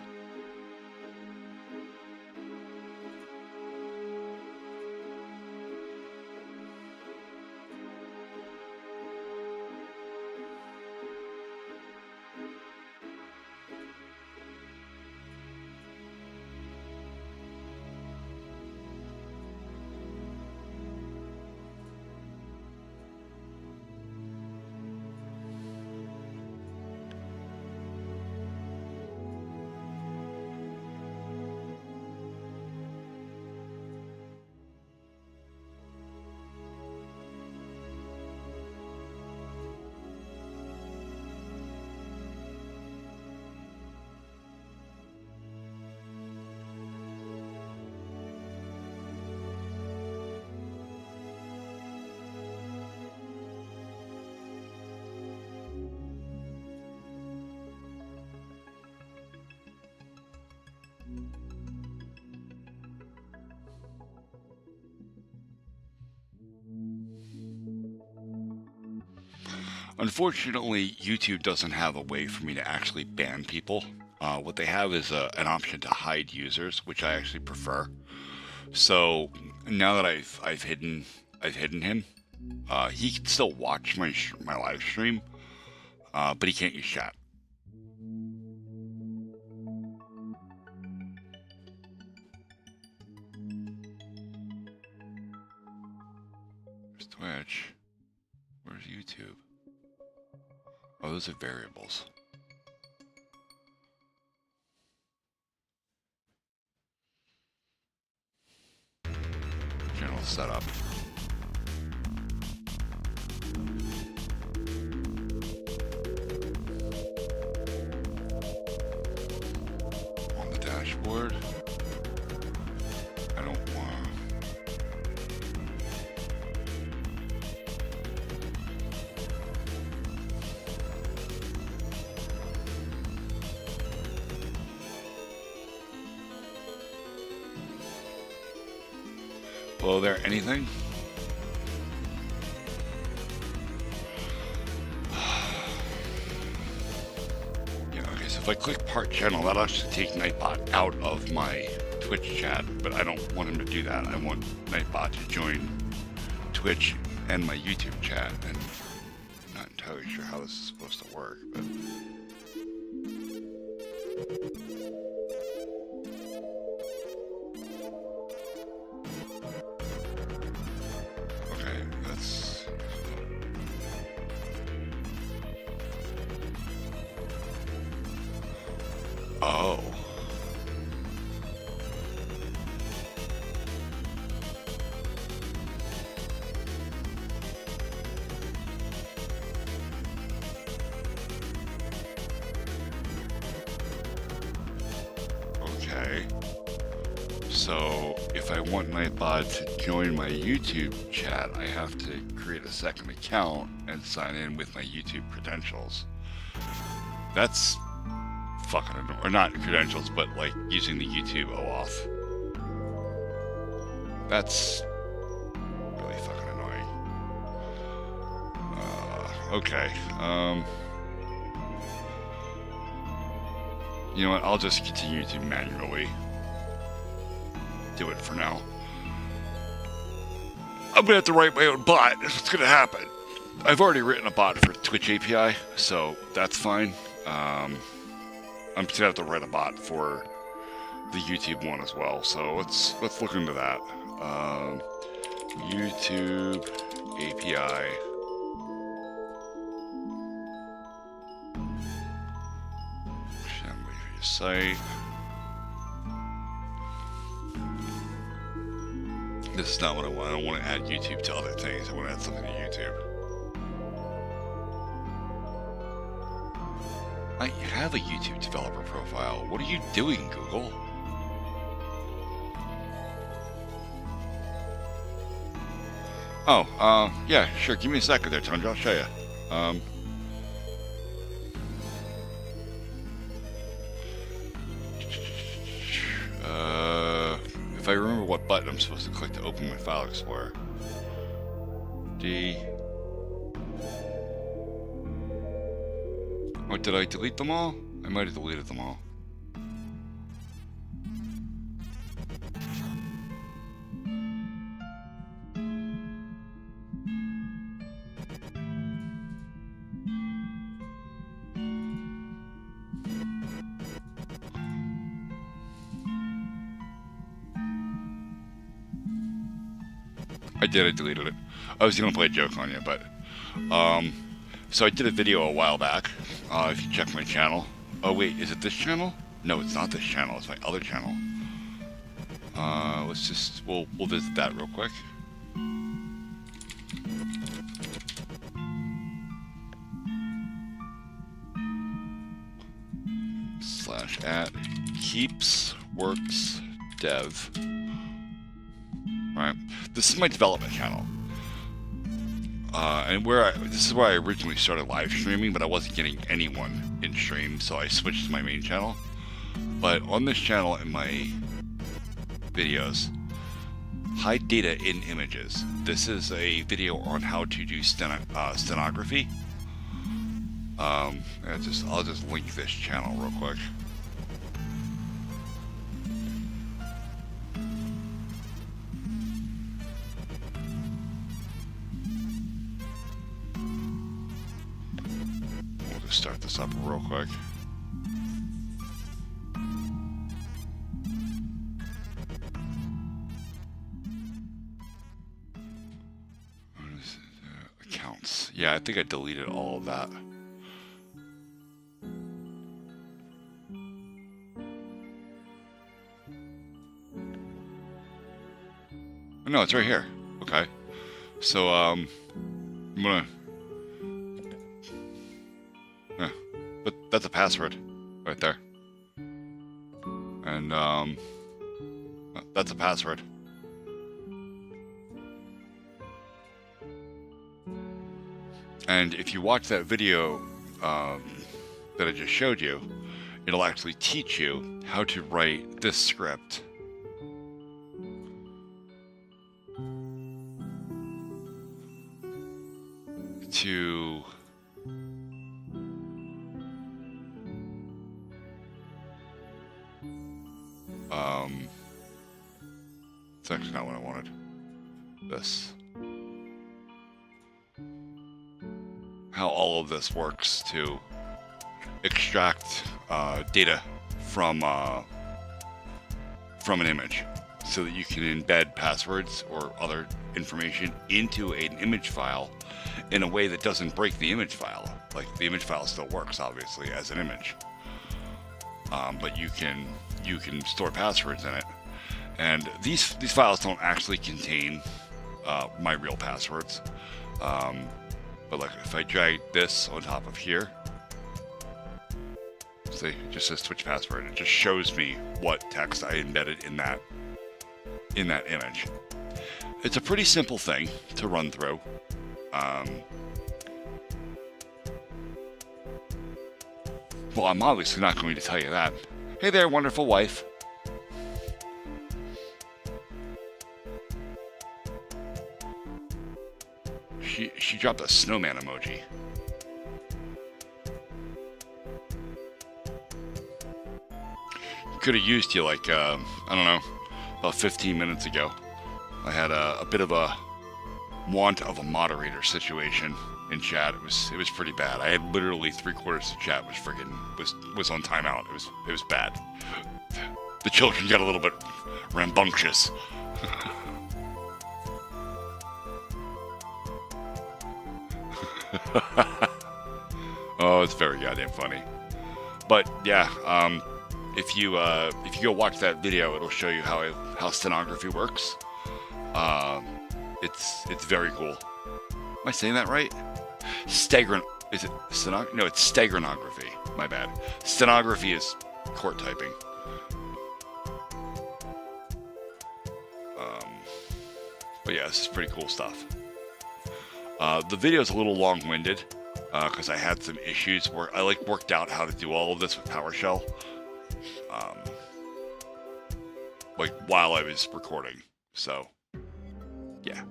Unfortunately, YouTube doesn't have a way for me to actually ban people. What they have is an option to hide users, which I actually prefer. So now that I've hidden him, He can still watch my live stream, but he can't use chat. There's Twitch. Where's YouTube? Oh, those are variables. Channel setup. On the dashboard. I don't want. Below there, anything? Yeah, okay, so if I click part channel, that'll actually take Nightbot out of my Twitch chat, but I don't want him to do that. I want Nightbot to join Twitch and my YouTube chat, and I'm not entirely sure how this is supposed to work, but... Okay, that's... Oh. Okay. So, if I want Nightbot to join my YouTube chat, I have to create a second account and sign in with my YouTube credentials. That's fucking annoying. Or not credentials, but like using the YouTube OAuth. That's really fucking annoying. Okay. You know what? I'll just continue to manually do it for now. I'm gonna have to write my own bot. That's what's gonna happen. I've already written a bot for Twitch API, so that's fine. I'm just gonna have to write a bot for the YouTube one as well. So let's look into that. YouTube API. Site. This is not what I want. I don't want to add YouTube to other things. I want to add something to YouTube. I have a YouTube developer profile. What are you doing, Google? Oh, yeah, sure. Give me a second there, Tundra. I'll show you. If I remember what button I'm supposed to click to open my file explorer. D. Or did I delete them all? I might have deleted them all. I deleted it. I was gonna play a joke on you, but, so I did a video a while back, if you check my channel. Oh wait, is it this channel? No, it's not this channel, it's my other channel. Let's just, we'll visit that real quick. /@KeepsWorksDev. Right, this is my development channel, and this is where I originally started live streaming, but I wasn't getting anyone in stream, so I switched to my main channel. But on this channel, in my videos, hide data in images. This is a video on how to do stenography. I'll just link this channel real quick. Let's start this up real quick. Accounts. Yeah, I think I deleted all of that. No, it's right here. Okay. So, I'm gonna... Yeah, but that's a password right there. And, that's a password. And if you watch that video that I just showed you, it'll actually teach you how to write this script. To it's actually not what I wanted. This. How all of this works to extract data from an image, so that you can embed passwords or other information into an image file in a way that doesn't break the image file. Like, the image file still works, obviously, as an image, but you can store passwords in it. And these files don't actually contain my real passwords. But like, if I drag this on top of here, see, it just says Twitch password. It just shows me what text I embedded in that image. It's a pretty simple thing to run through. Well, I'm obviously not going to tell you that. Hey there, wonderful wife. She dropped a snowman emoji. Could have used you like, I don't know, about 15 minutes ago. I had a bit of a want of a moderator situation in chat. It was pretty bad. I had literally 3/4 of chat was on timeout. It was bad. The children got a little bit rambunctious. Oh, it's very goddamn funny. But yeah, if you go watch that video, it'll show you how stenography works. It's very cool. Am I saying that right? Is it stenography? No, it's steganography. My bad. Stenography is court typing. But yeah, this is pretty cool stuff. The video is a little long-winded because I had some issues where I worked out how to do all of this with PowerShell, while I was recording. So, yeah.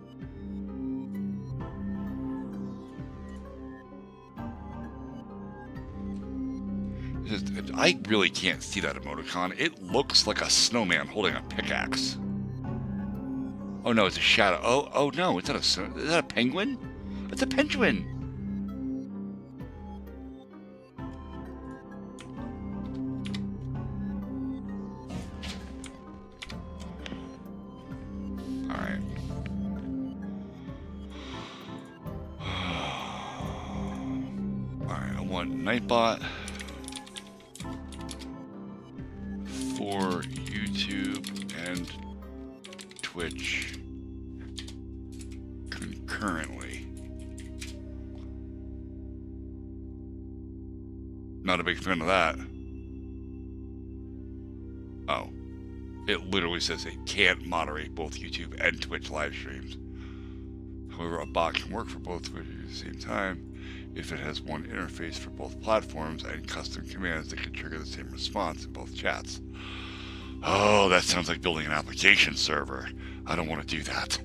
I really can't see that emoticon. It looks like a snowman holding a pickaxe. Oh no, it's a shadow. Oh no, is that a penguin? It's a penguin. All right. All right, I want Nightbot for YouTube and Twitch concurrently. Not a big fan of that. Oh. It literally says it can't moderate both YouTube and Twitch live streams. However, a bot can work for both Twitch at the same time if it has one interface for both platforms and custom commands that can trigger the same response in both chats. Oh, that sounds like building an application server. I don't want to do that.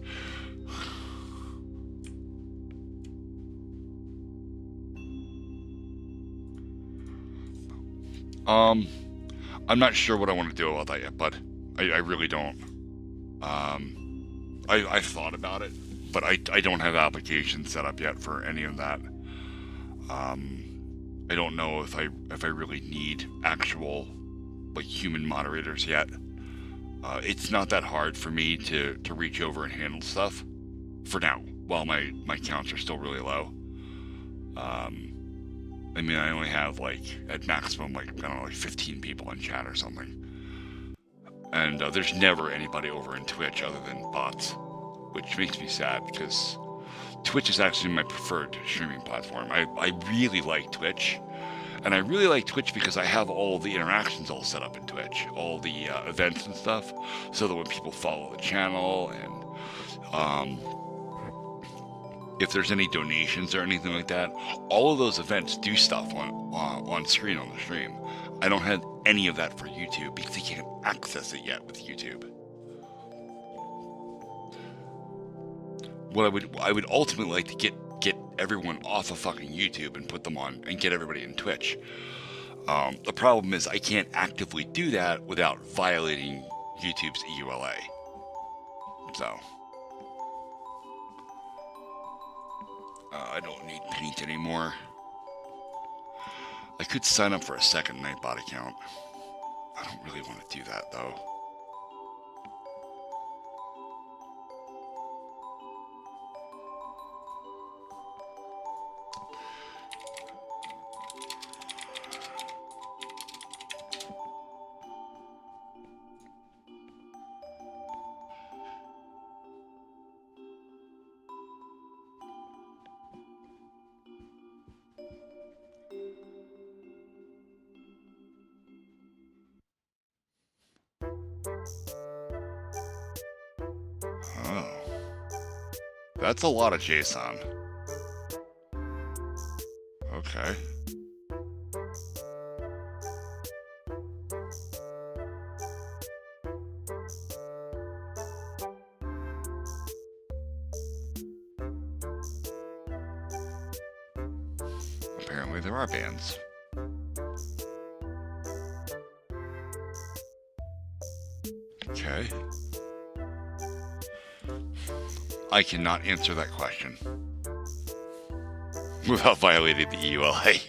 I'm not sure what I want to do about that yet, but I really don't. I've thought about it, but I don't have applications set up yet for any of that. I I don't know if I really need actual like human moderators yet. It's not that hard for me to reach over and handle stuff for now, while my counts are still really low. I mean, I only have like at maximum like, I don't know, like 15 people in chat or something. And there's never anybody over in Twitch other than bots, which makes me sad because Twitch is actually my preferred streaming platform. I really like Twitch, and I really like Twitch because I have all the interactions all set up in Twitch, all the events and stuff, so that when people follow the channel and if there's any donations or anything like that, all of those events do stuff on screen on the stream. I don't have any of that for YouTube because I can't access it yet with YouTube. What I would ultimately like to get everyone off of fucking YouTube and put them on and get everybody in Twitch. The problem is I can't actively do that without violating YouTube's EULA. So I don't need paint anymore. I could sign up for a second Nightbot account. I don't really want to do that though. Oh. That's a lot of JSON. Okay. Apparently there are bands. Okay. I cannot answer that question without violating the EULA.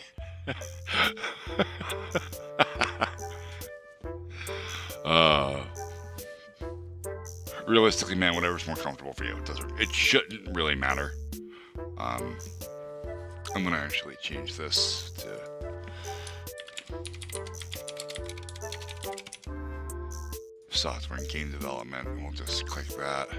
Realistically, man, whatever's more comfortable for you. It shouldn't really matter. I'm gonna actually change this to software and game development, and we'll just click that.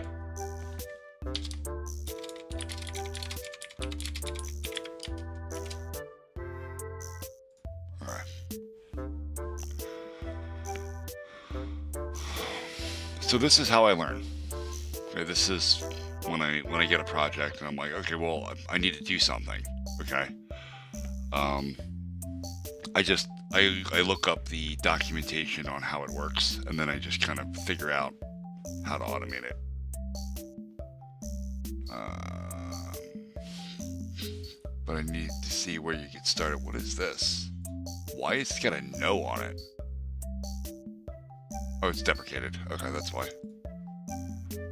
So this is how I learn. Okay, this is when I get a project and I'm like, okay, well, I need to do something. Okay. I look up the documentation on how it works, and then I just kind of figure out how to automate it. But I need to see where you get started. What is this? Why is it got a no on it? Oh, it's deprecated. Okay, that's why.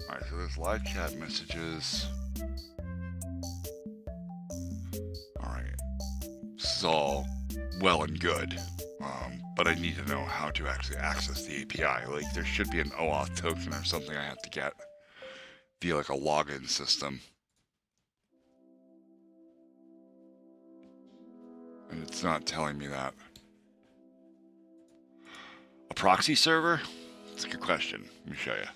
Alright, so there's live chat messages. Alright. This is all well and good. But I need to know how to actually access the API. Like, there should be an OAuth token or something I have to get via like a login system. And it's not telling me that. A proxy server? That's a good question. Let me show you.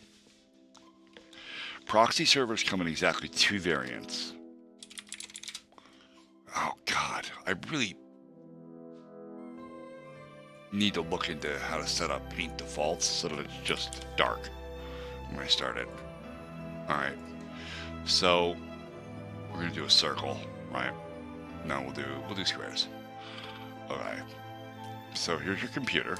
Proxy servers come in exactly 2 variants. Oh God, I really need to look into how to set up paint defaults so that it's just dark when I start it. Alright, so we're gonna do a circle, right? No, we'll do squares. Okay, so here's your computer.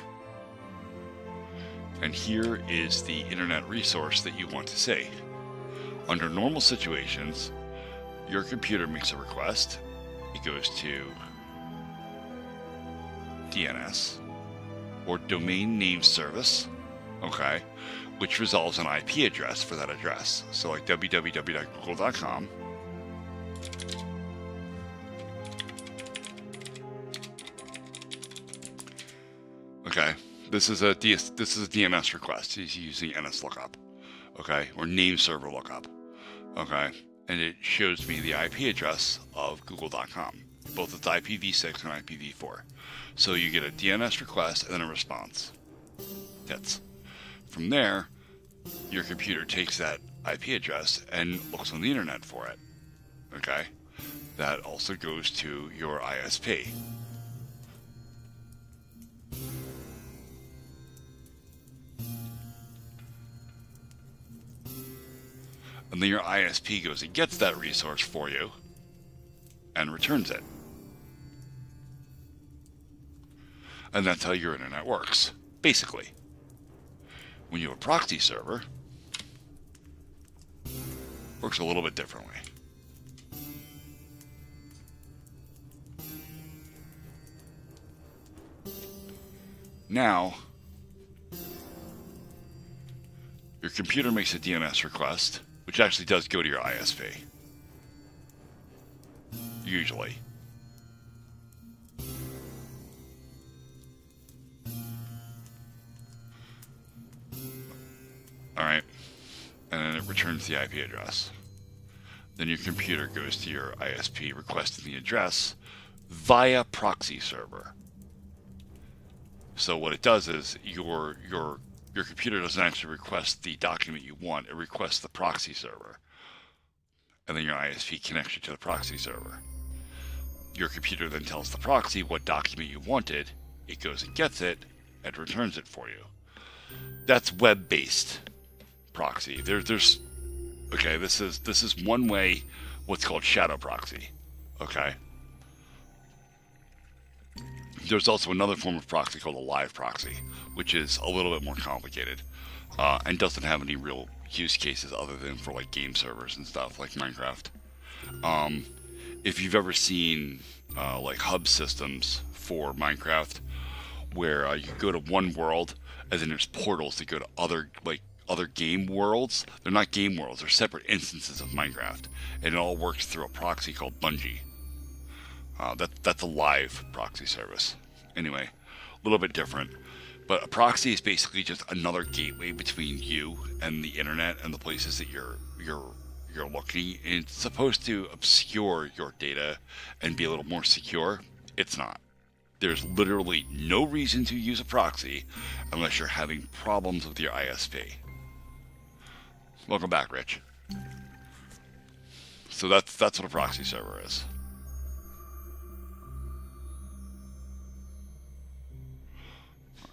And here is the internet resource that you want to see. Under normal situations, your computer makes a request. It goes to DNS or domain name service, okay, which resolves an IP address for that address. So like www.google.com. Okay, this is a DNS request. He's using NSLookup, okay, or name server lookup, okay, and it shows me the IP address of google.com, both its IPv6 and IPv4. So you get a DNS request and then a response. Hits. From there, your computer takes that IP address and looks on the internet for it. Okay, that also goes to your ISP. And then your ISP goes and gets that resource for you and returns it. And that's how your internet works, basically. When you have a proxy server, it works a little bit differently. Now, your computer makes a DNS request, which actually does go to your ISP. Usually. Alright. And then it returns the IP address. Then your computer goes to your ISP requesting the address via proxy server. So what it does is your computer doesn't actually request the document you want, it requests the proxy server. And then your ISP connects you to the proxy server. Your computer then tells the proxy what document you wanted, it goes and gets it, and returns it for you. That's web-based proxy. Okay, this is one way, what's called shadow proxy. Okay. There's also another form of proxy called a live proxy, which is a little bit more complicated and doesn't have any real use cases other than for like game servers and stuff like Minecraft. If you've ever seen like hub systems for Minecraft, where you go to one world and then there's portals that go to other game worlds. They're not game worlds; they're separate instances of Minecraft, and it all works through a proxy called Bungie. That's a live proxy service. Anyway, a little bit different. But a proxy is basically just another gateway between you and the internet and the places that you're looking. And it's supposed to obscure your data and be a little more secure. It's not. There's literally no reason to use a proxy unless you're having problems with your ISP. Welcome back, Rich. So that's what a proxy server is.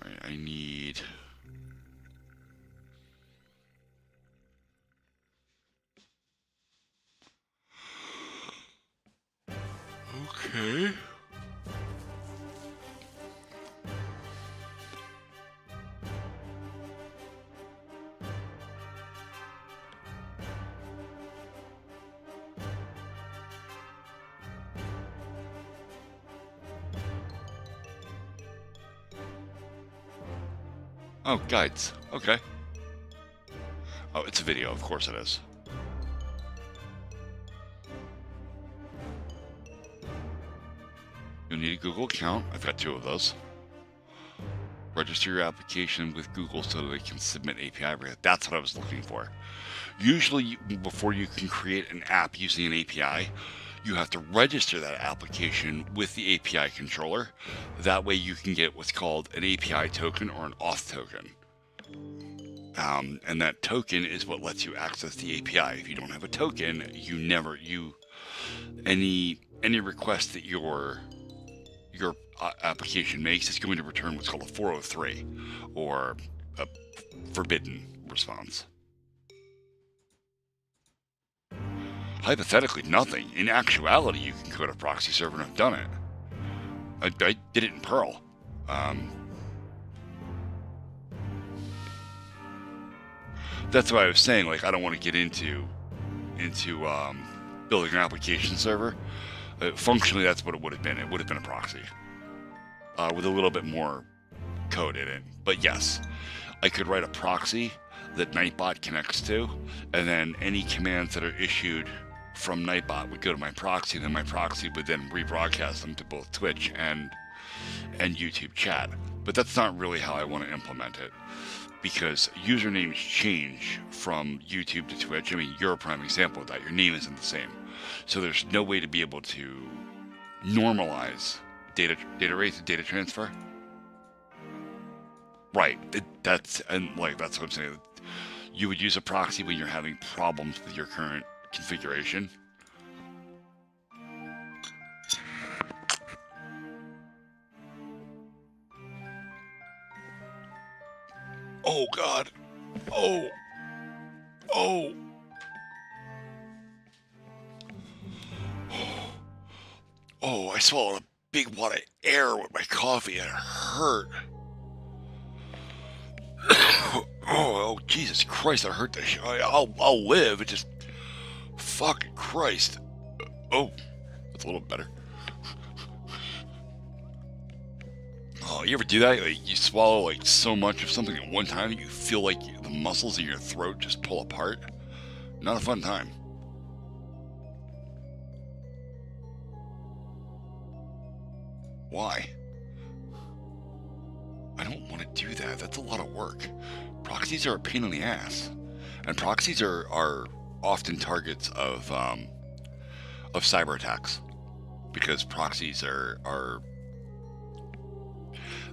Alright, I need... Okay. Oh, guides. Okay. Oh, it's a video. Of course it is. You'll need a Google account. I've got 2 of those. Register your application with Google so that they can submit API. That's what I was looking for. Usually, before you can create an app using an API, you have to register that application with the API controller. That way you can get what's called an API token or an auth token. And that token is what lets you access the API. If you don't have a token, any request that your application makes is going to return what's called a 403 or a forbidden response. Hypothetically, nothing. In actuality, you can code a proxy server, and I've done it. I did it in Perl. That's why I was saying, like, I don't want to get into building an application server. Functionally, that's what it would have been. It would have been a proxy with a little bit more code in it. But yes, I could write a proxy that Nightbot connects to, and then any commands that are issued from Nightbot would go to my proxy, and then my proxy would then rebroadcast them to both Twitch and YouTube chat. But that's not really how I want to implement it, because usernames change from YouTube to Twitch. I mean, you're a prime example of that. Your name isn't the same. So there's no way to be able to normalize data rates and data transfer. Right. That's what I'm saying. You would use a proxy when you're having problems with your current configuration. Oh God. Oh. Oh, I swallowed a big wad of air with my coffee and it hurt. Oh, Jesus Christ, that hurt the shit. I'll live. It just... Fucking Christ. Oh, that's a little better. Oh, you ever do that? Like, you swallow like so much of something at one time that you feel like the muscles in your throat just pull apart? Not a fun time. Why? I don't want to do that. That's a lot of work. Proxies are a pain in the ass. And proxies are often targets of cyber attacks. Because proxies are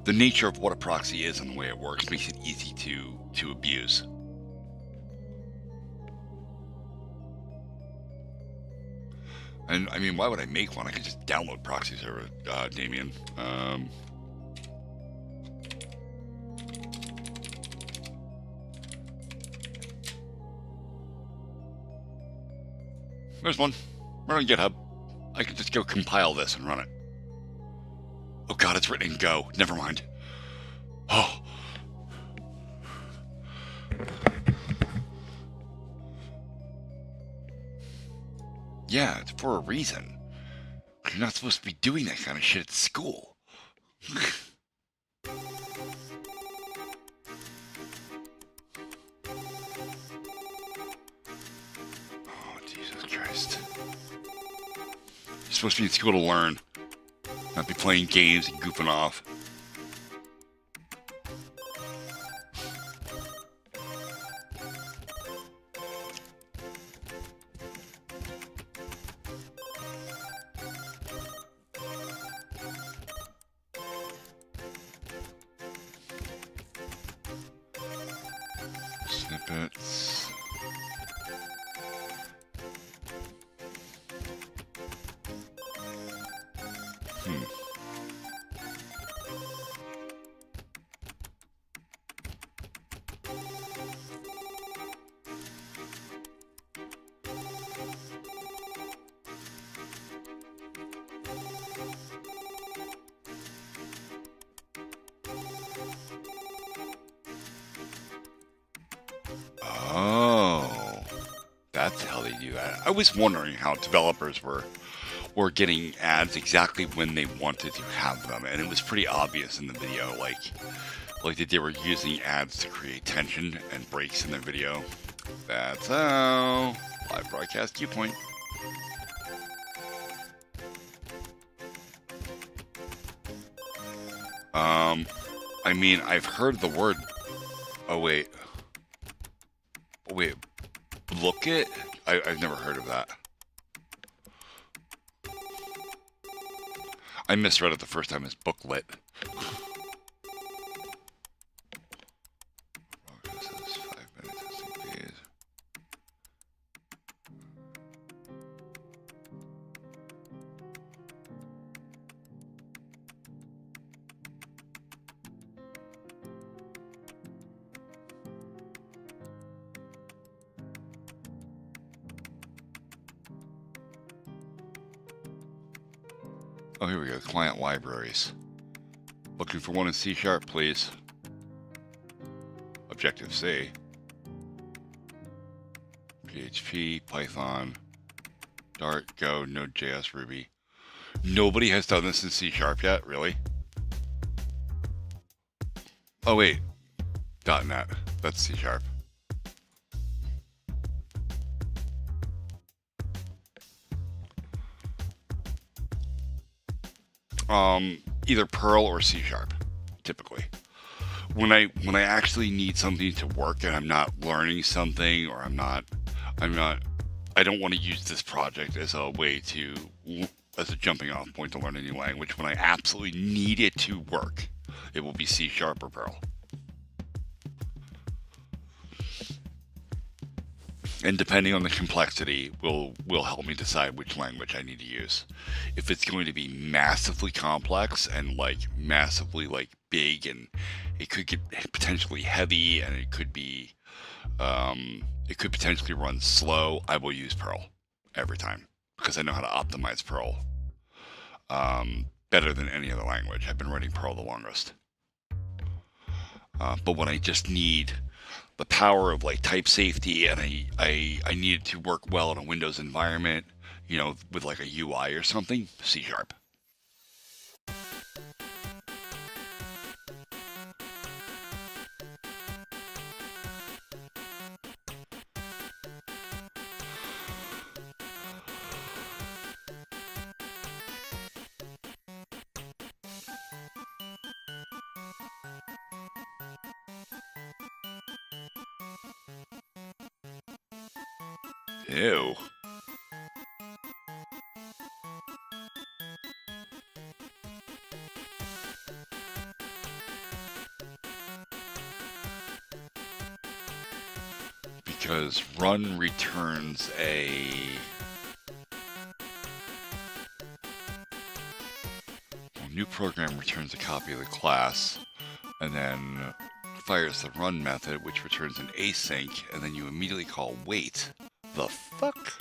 the nature of what a proxy is and the way it works makes it easy to abuse. And I mean, why would I make one? I could just download proxy server, Damien. There's one. Run on GitHub. I could just go compile this and run it. Oh God, it's written in Go. Never mind. Oh. Yeah, it's for a reason. You're not supposed to be doing that kind of shit at school. You're supposed to be in school to learn, not be playing games and goofing off. Snippets. Oh, that's how they do that. I was wondering how developers were getting ads exactly when they wanted to have them, and it was pretty obvious in the video, like that they were using ads to create tension and breaks in their video. That's how live broadcast viewpoint. I mean, I've heard the word. Oh wait, look it. I've never heard of that. I misread it the first time as booklet. Oh, here we go. Client libraries. Looking for one in C#, please. Objective-C. PHP, Python, Dart, Go, Node.js, Ruby. Nobody has done this in C# yet, really? Oh, wait. .NET. That's C#. Either Perl or C#. typically. When I actually need something to work and I'm not learning something, or I don't want to use this project as a way to, as a jumping off point to learn a new language. When I absolutely need it to work, it will be C# or Perl. And depending on the complexity, will help me decide which language I need to use. If it's going to be massively complex and like massively like big, and it could get potentially heavy, and it could potentially run slow, I will use Perl every time, because I know how to optimize Perl better than any other language. I've been writing Perl the longest. But when I just need the power of like type safety, and I need it to work well in a Windows environment, with like a UI or something, C#. Ew. Because run returns a new program returns a copy of the class, and then fires the run method, which returns an async, and then you immediately call wait. The fuck?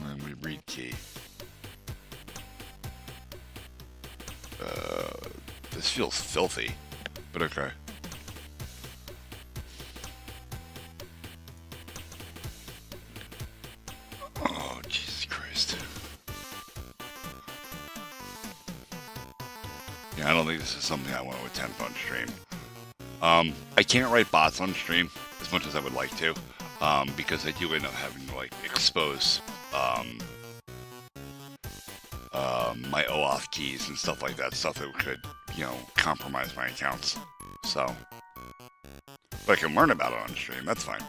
And we read key. This feels filthy, but okay. Oh, Jesus Christ. Yeah, I don't think this is something I want to attempt on stream. I can't write bots on stream as much as I would like to, because I do end up having to like expose my OAuth keys and stuff like that, stuff that could, compromise my accounts. So, but I can learn about it on stream. That's fine.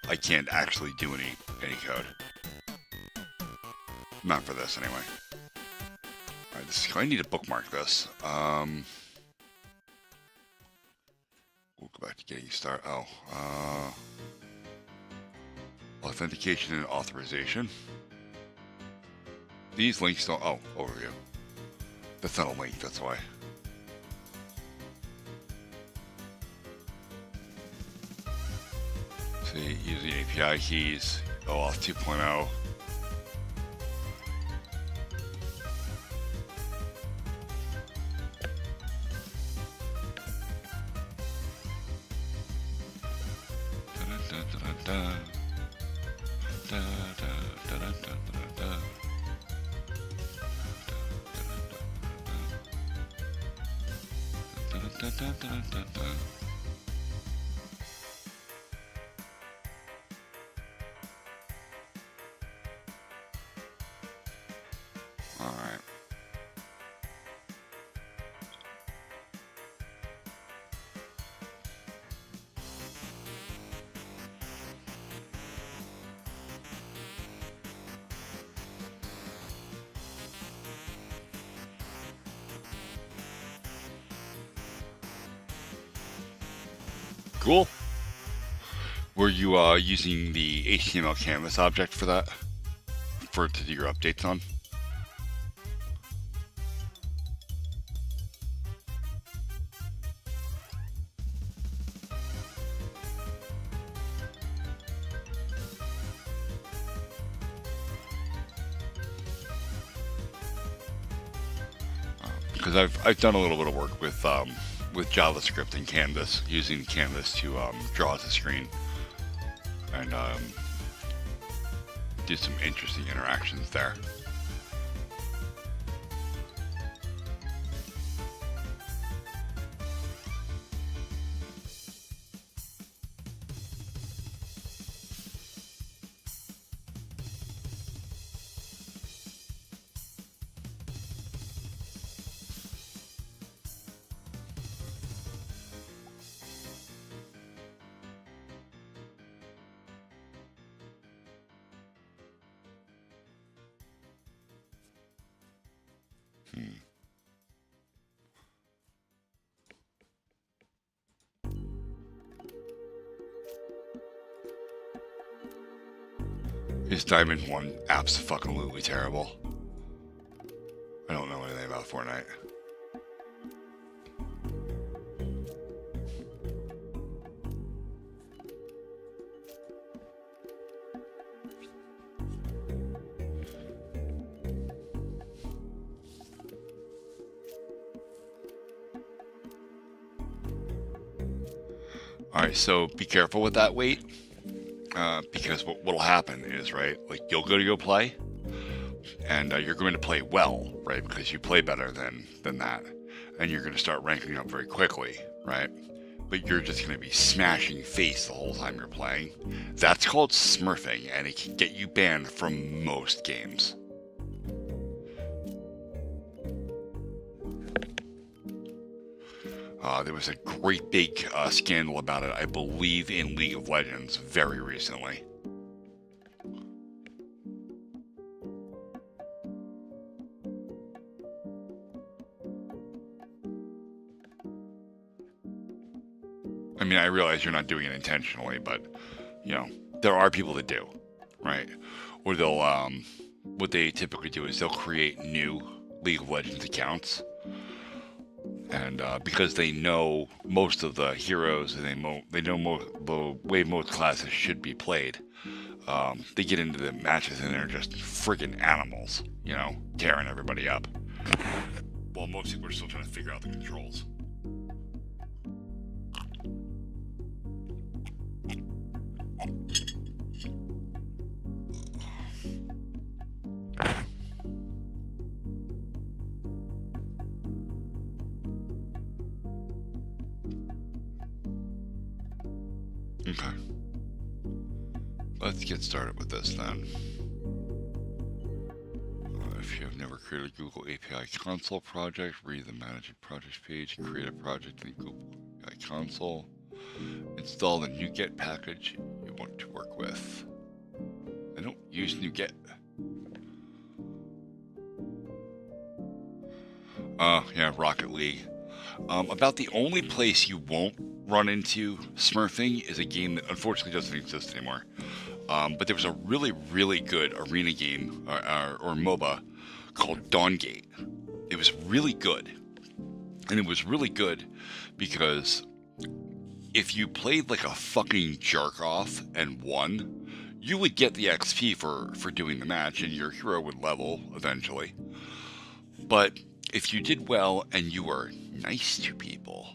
I can't actually do any code. Not for this anyway. All right, I need to bookmark this. We'll go back to getting started. Authentication and authorization. These links don't. Oh, overview. That's not a link. That's why. See, using API keys. OAuth 2.0. All right. Cool. Were you using the HTML canvas object for that? To do your updates on? Because I've done a little bit of work with JavaScript and Canvas, using Canvas to draw as a screen and do some interesting interactions there. Is Diamond 1 abso-fucking-lutely terrible? I don't know anything about Fortnite. Alright, so be careful with that weight. Because what'll happen is, right, like you'll go play, and you're going to play well, right, because you play better than that, and you're going to start ranking up very quickly, right, but you're just going to be smashing face the whole time you're playing. That's called smurfing, and it can get you banned from most games. There was a great big scandal about it, I believe, in League of Legends very recently. I mean, I realize you're not doing it intentionally, but, you know, there are people that do, right? Or they'll, what they typically do is they'll create new League of Legends accounts. And because they know most of the heroes and they know the way most classes should be played, they get into the matches and they're just friggin' animals, you know, tearing everybody up. While most people are still trying to figure out the controls. Okay. Let's get started with this then. If you have never created a Google API console project, read the Managing Projects page, create a project in Google API console, install the NuGet package you want to work with. I don't use NuGet. Yeah, Rocket League. About the only place you won't run into smurfing is a game that unfortunately doesn't exist anymore. But there was a really, really good arena game or MOBA called Dawngate. It was really good. And it was really good because if you played like a fucking jerk off and won, you would get the XP for doing the match and your hero would level eventually. But if you did well and you were nice to people,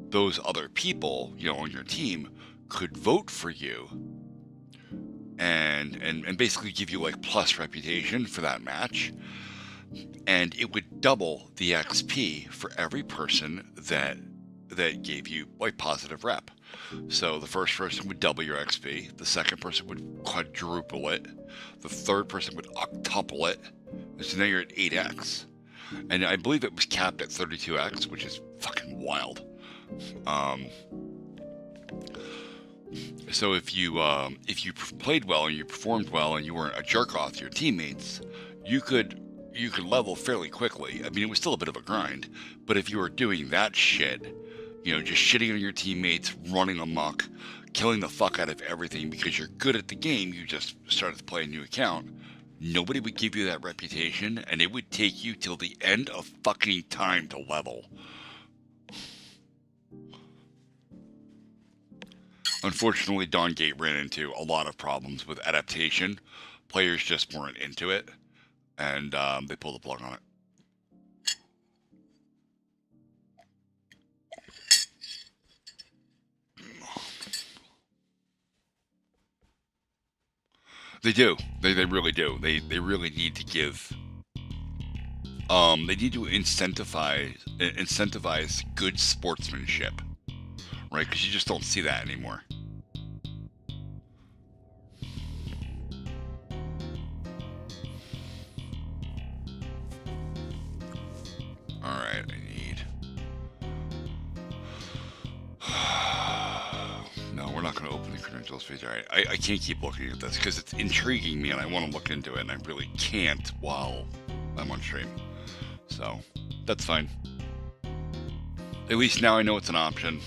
those other people, you know, on your team could vote for you and basically give you like plus reputation for that match, and it would double the XP for every person that gave you like positive rep. So the first person would double your XP, the second person would quadruple it, the third person would octuple it, so now you're at 8x. And I believe it was capped at 32x, which is fucking wild. So if you played well and you performed well and you weren't a jerk off to your teammates, you could level fairly quickly. I mean, it was still a bit of a grind, but if you were doing that shit, you know, just shitting on your teammates, running amok, killing the fuck out of everything because you're good at the game, you just started to play a new account, nobody would give you that reputation, and it would take you till the end of fucking time to level. Unfortunately, Dawngate ran into a lot of problems with adaptation. Players just weren't into it, and they pulled the plug on it. They do. They really do. They really need to give. They need to incentivize good sportsmanship, right? Because you just don't see that anymore. All right, I need. No, we're not going to open the credentials page. All right, I can't keep looking at this because it's intriguing me and I want to look into it, and I really can't while I'm on stream. So that's fine. At least now I know it's an option.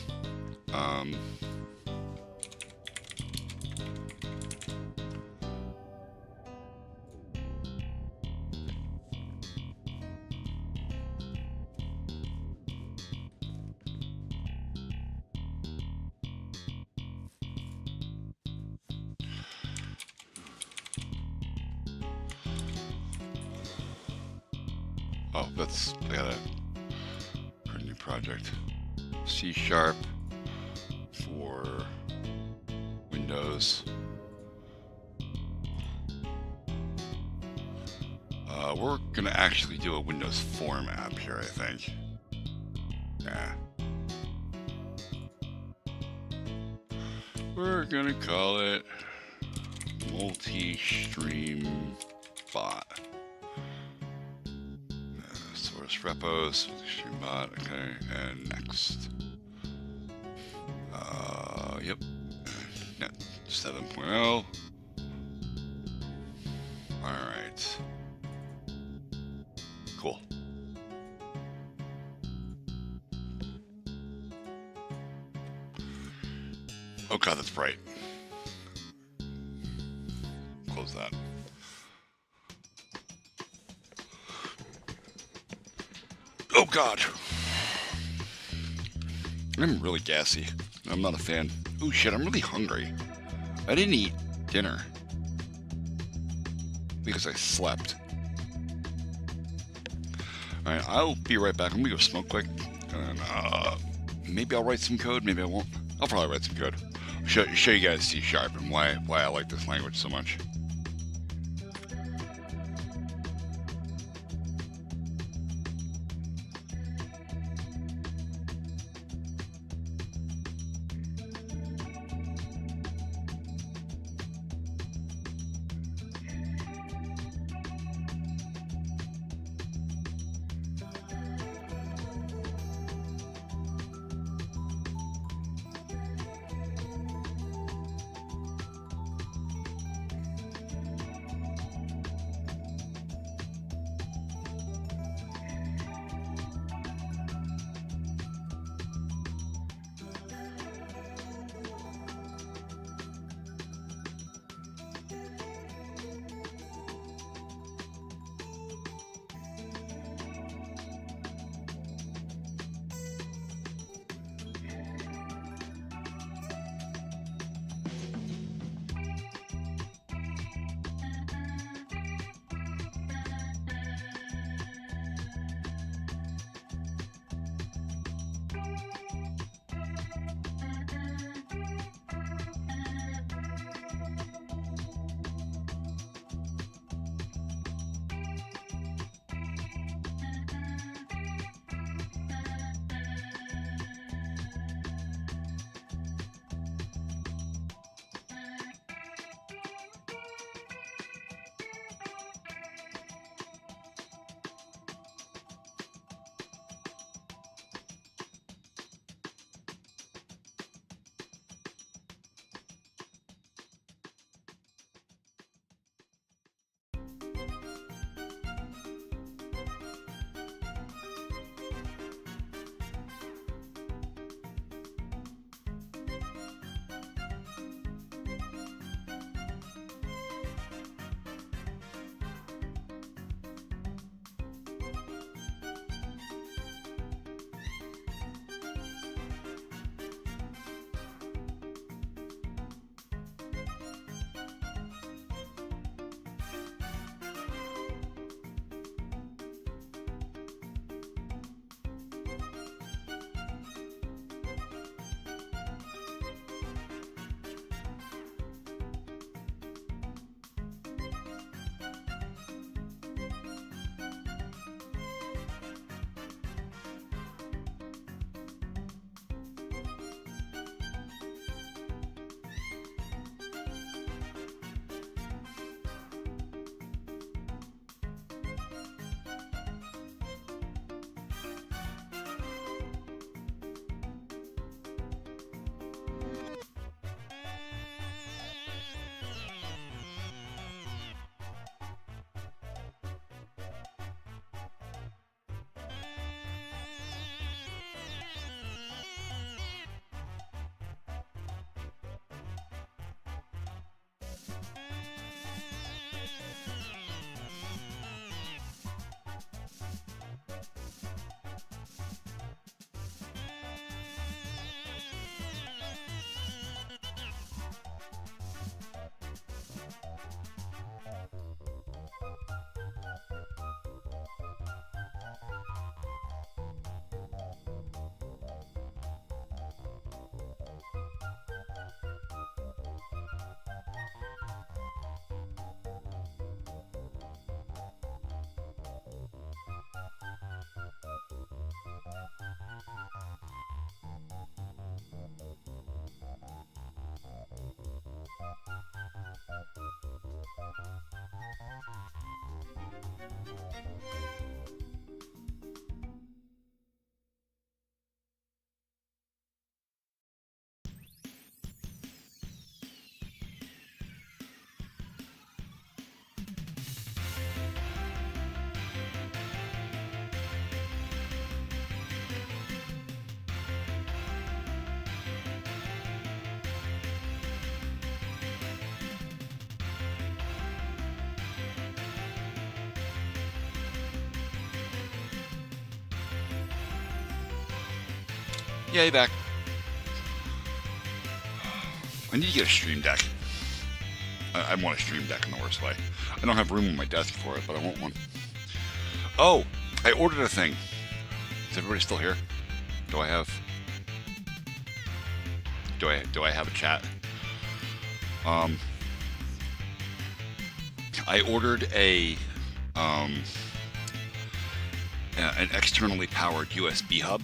Oh, I gotta create a new project. C# for Windows. We're gonna actually do a Windows Form app here, I think. Yeah. We're gonna call it Multi-Stream Bot. Source repos, stream bot, okay, and next. Yep. Net 7.0. Alright. Cool. Oh god, that's bright. Close that. Oh god. I'm really gassy. I'm not a fan. Oh shit, I'm really hungry. I didn't eat dinner. Because I slept. Alright, I'll be right back. I'm gonna go smoke quick. And maybe I'll write some code, maybe I won't. I'll probably write some code. Show you guys C# and why I like this language so much. Yay, back. I need to get a stream deck. I want a stream deck in the worst way. I don't have room on my desk for it, but I want one. Oh, I ordered a thing. Is everybody still here? Do I have a chat? I ordered an externally powered USB hub.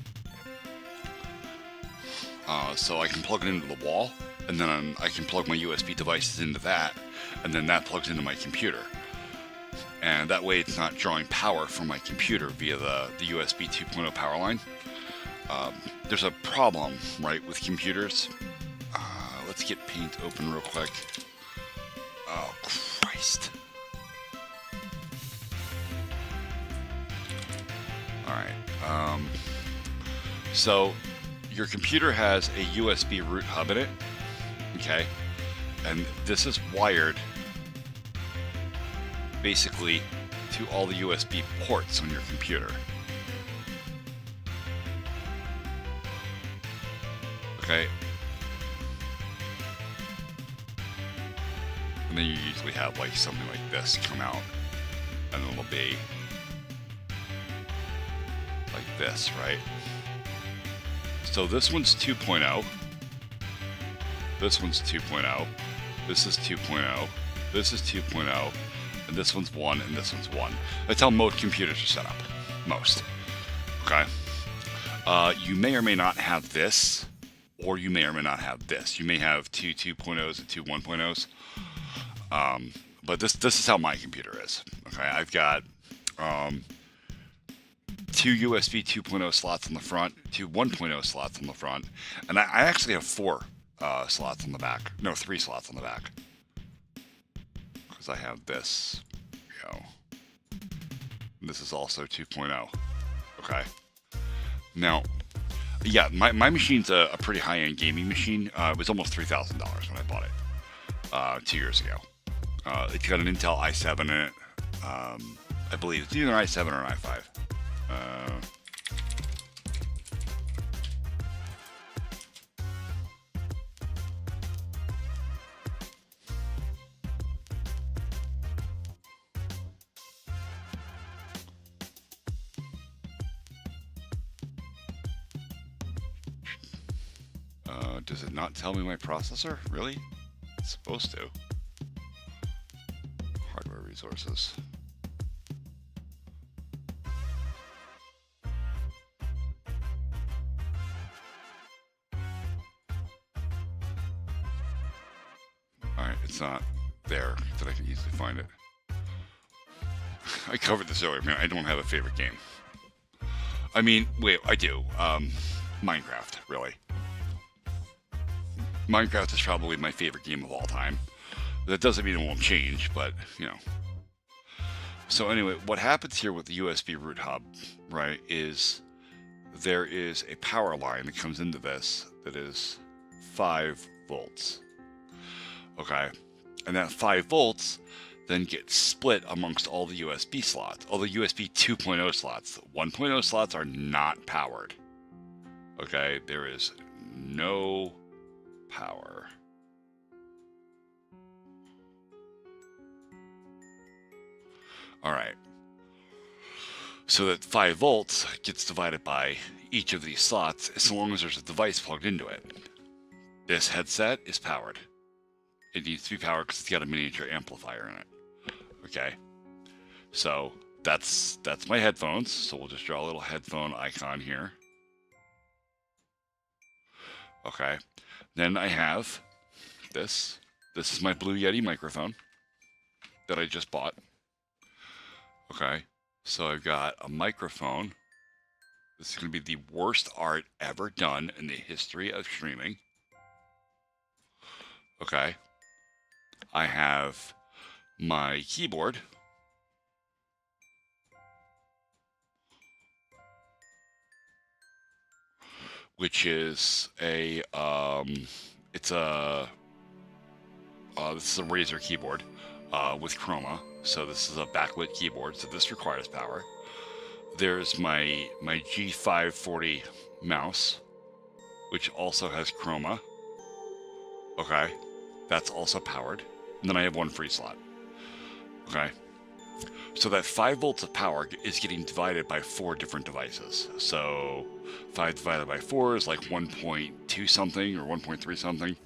So I can plug it into the wall, and then I can plug my USB devices into that, and then that plugs into my computer. And that way it's not drawing power from my computer via the USB 2.0 power line. There's a problem, right, with computers. Let's get Paint open real quick. Oh, Christ. Alright. So your computer has a USB root hub in it, okay? And this is wired basically to all the USB ports on your computer. Okay. And then you usually have like something like this come out, and it'll be like this, right? So this one's 2.0, this one's 2.0, this is 2.0, this is 2.0, and this one's 1, and this one's 1. That's how most computers are set up. Most. Okay? You may or may not have this, or you may or may not have this. You may have two 2.0s and two 1.0s. But this is how my computer is. Okay? I've got two USB 2.0 slots on the front, two 1.0 slots on the front, and I actually have four slots on the back. No, 3 slots on the back. Because I have this, you know. This is also 2.0. Okay. Now, yeah, my machine's a pretty high-end gaming machine. It was almost $3,000 when I bought it 2 years ago. It's got an Intel i7 in it. I believe it's either an i7 or an i5. Does it not tell me my processor? Really? It's supposed to. Hardware resources. Alright, it's not there that I can easily find it. I covered this earlier, man. I don't have a favorite game. I mean, wait, I do. Minecraft, really. Minecraft is probably my favorite game of all time. That doesn't mean it won't change, but, you know. So anyway, what happens here with the USB root hub, right, is there is a power line that comes into this that is 5 volts. Okay, and that 5 volts then gets split amongst all the USB slots, all the USB 2.0 slots. 1.0 slots are not powered. Okay, there is no power. All right. So that 5 volts gets divided by each of these slots as long as there's a device plugged into it. This headset is powered. It needs to be powered because it's got a miniature amplifier in it. Okay. So that's my headphones. So we'll just draw a little headphone icon here. Okay. Then I have this. This is my Blue Yeti microphone that I just bought. Okay, so I've got a microphone. This is going to be the worst art ever done in the history of streaming. Okay, I have my keyboard, which is it's a this is a Razer keyboard with Chroma. So this is a backlit keyboard, so this requires power. There's my G540 mouse, which also has Chroma. Okay, that's also powered. And then I have one free slot. Okay, so that 5 volts of power is getting divided by 4 different devices. So 5 divided by 4 is like 1.2 something or 1.3 something.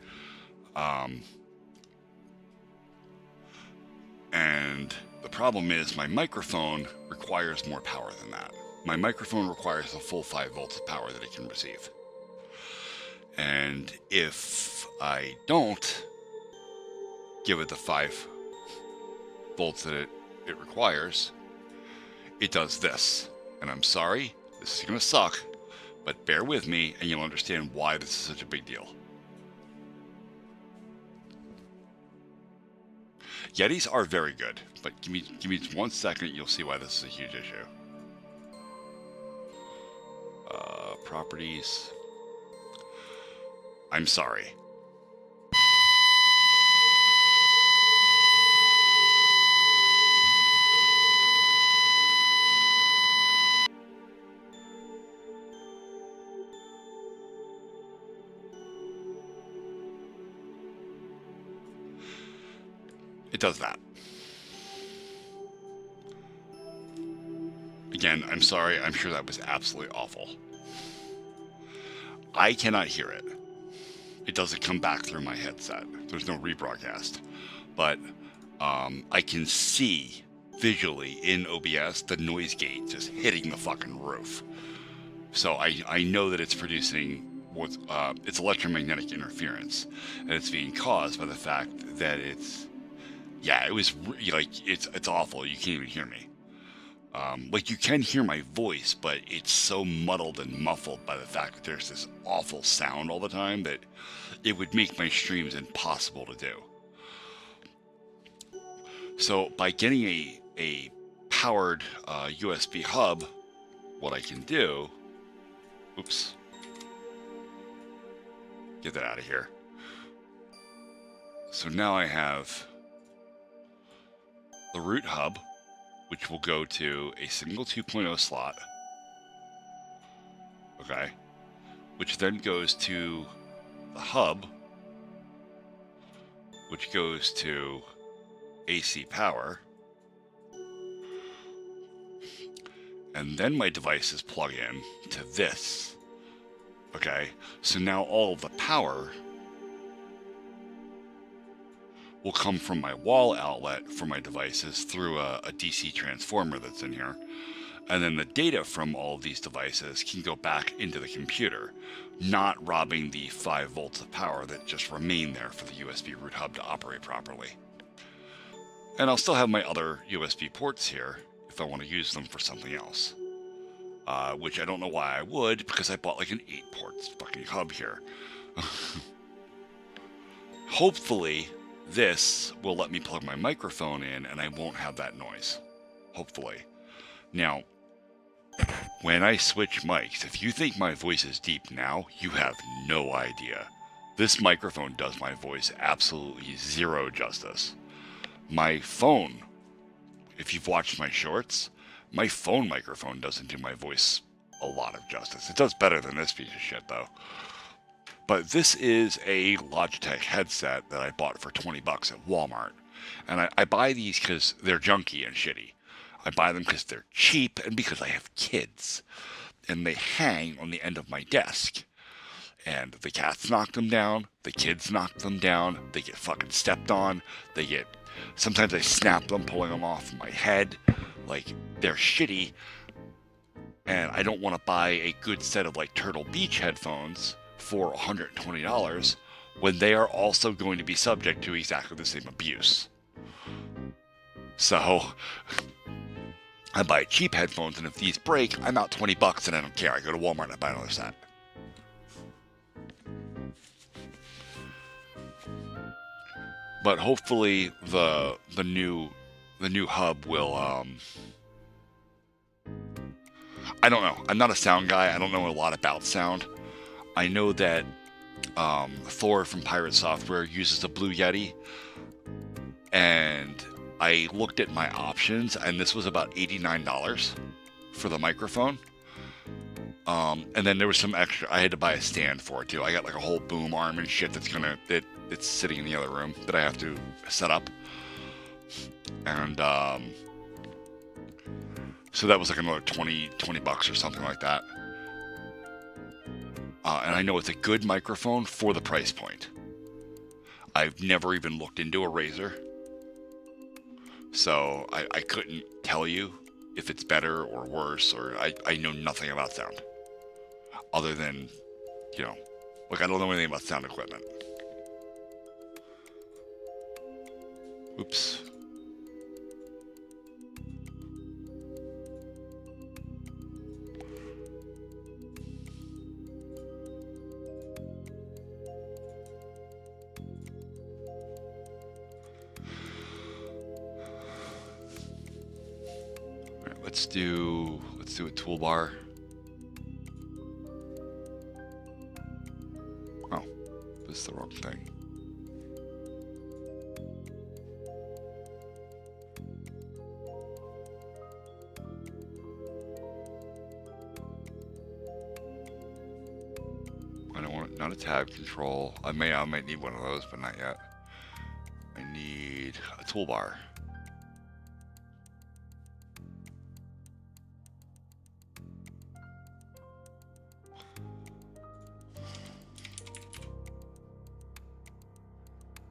And the problem is my microphone requires more power than that. My microphone requires the full 5 volts of power that it can receive. And if I don't give it the 5 volts that it requires, it does this. And I'm sorry, this is going to suck, but bear with me and you'll understand why this is such a big deal. Yetis are very good, but give me 1 second, you'll see why this is a huge issue. Properties. I'm sorry. It does that. Again, I'm sorry, I'm sure that was absolutely awful. I cannot hear it. It doesn't come back through my headset. There's no rebroadcast. But I can see visually in OBS the noise gate just hitting the fucking roof. So I know that it's producing it's electromagnetic interference, and it's being caused by the fact that it's it's awful. You can't even hear me. You can hear my voice, but it's so muddled and muffled by the fact that there's this awful sound all the time that it would make my streams impossible to do. So by getting a powered USB hub, what I can do, oops, get that out of here. So now I have the root hub, which will go to a single 2.0 slot, okay, which then goes to the hub, which goes to AC power, and then my devices plug in to this, okay, so now all of the power will come from my wall outlet for my devices through a DC transformer that's in here. And then the data from all of these devices can go back into the computer, not robbing the 5 volts of power that just remain there for the USB root hub to operate properly. And I'll still have my other USB ports here if I want to use them for something else. Which I don't know why I would, because I bought like an 8-port fucking hub here. Hopefully, this will let me plug my microphone in and I won't have that noise. Hopefully. Now, when I switch mics, if you think my voice is deep now, you have no idea. This microphone does my voice absolutely zero justice. My phone, if you've watched my shorts, my phone microphone doesn't do my voice a lot of justice. It does better than this piece of shit, though. But this is a Logitech headset that I bought for 20 bucks at Walmart. And I buy these because they're junky and shitty. I buy them because they're cheap and because I have kids. And they hang on the end of my desk. And the cats knock them down. The kids knock them down. They get fucking stepped on. Sometimes I snap them, pulling them off my head. Like, they're shitty. And I don't want to buy a good set of like Turtle Beach headphones for $120 when they are also going to be subject to exactly the same abuse. So I buy cheap headphones, and if these break, I'm out $20 and I don't care. I go to Walmart and I buy another set. But hopefully the new hub will I don't know. I'm not a sound guy. I don't know a lot about sound. I know that Thor from Pirate Software uses the Blue Yeti, and I looked at my options, and this was about $89 for the microphone. And then there was some extra. I had to buy a stand for it too. I got like a whole boom arm and shit it's sitting in the other room that I have to set up. And so that was like another $20 or something like that. And I know it's a good microphone for the price point. I've never even looked into a Razer, so I couldn't tell you if it's better or worse, or I know nothing about sound. Other than, like I don't know anything about sound equipment. Oops. Let's do a toolbar. Oh, this is the wrong thing. I don't want not a tab control. I might need one of those, but not yet. I need a toolbar.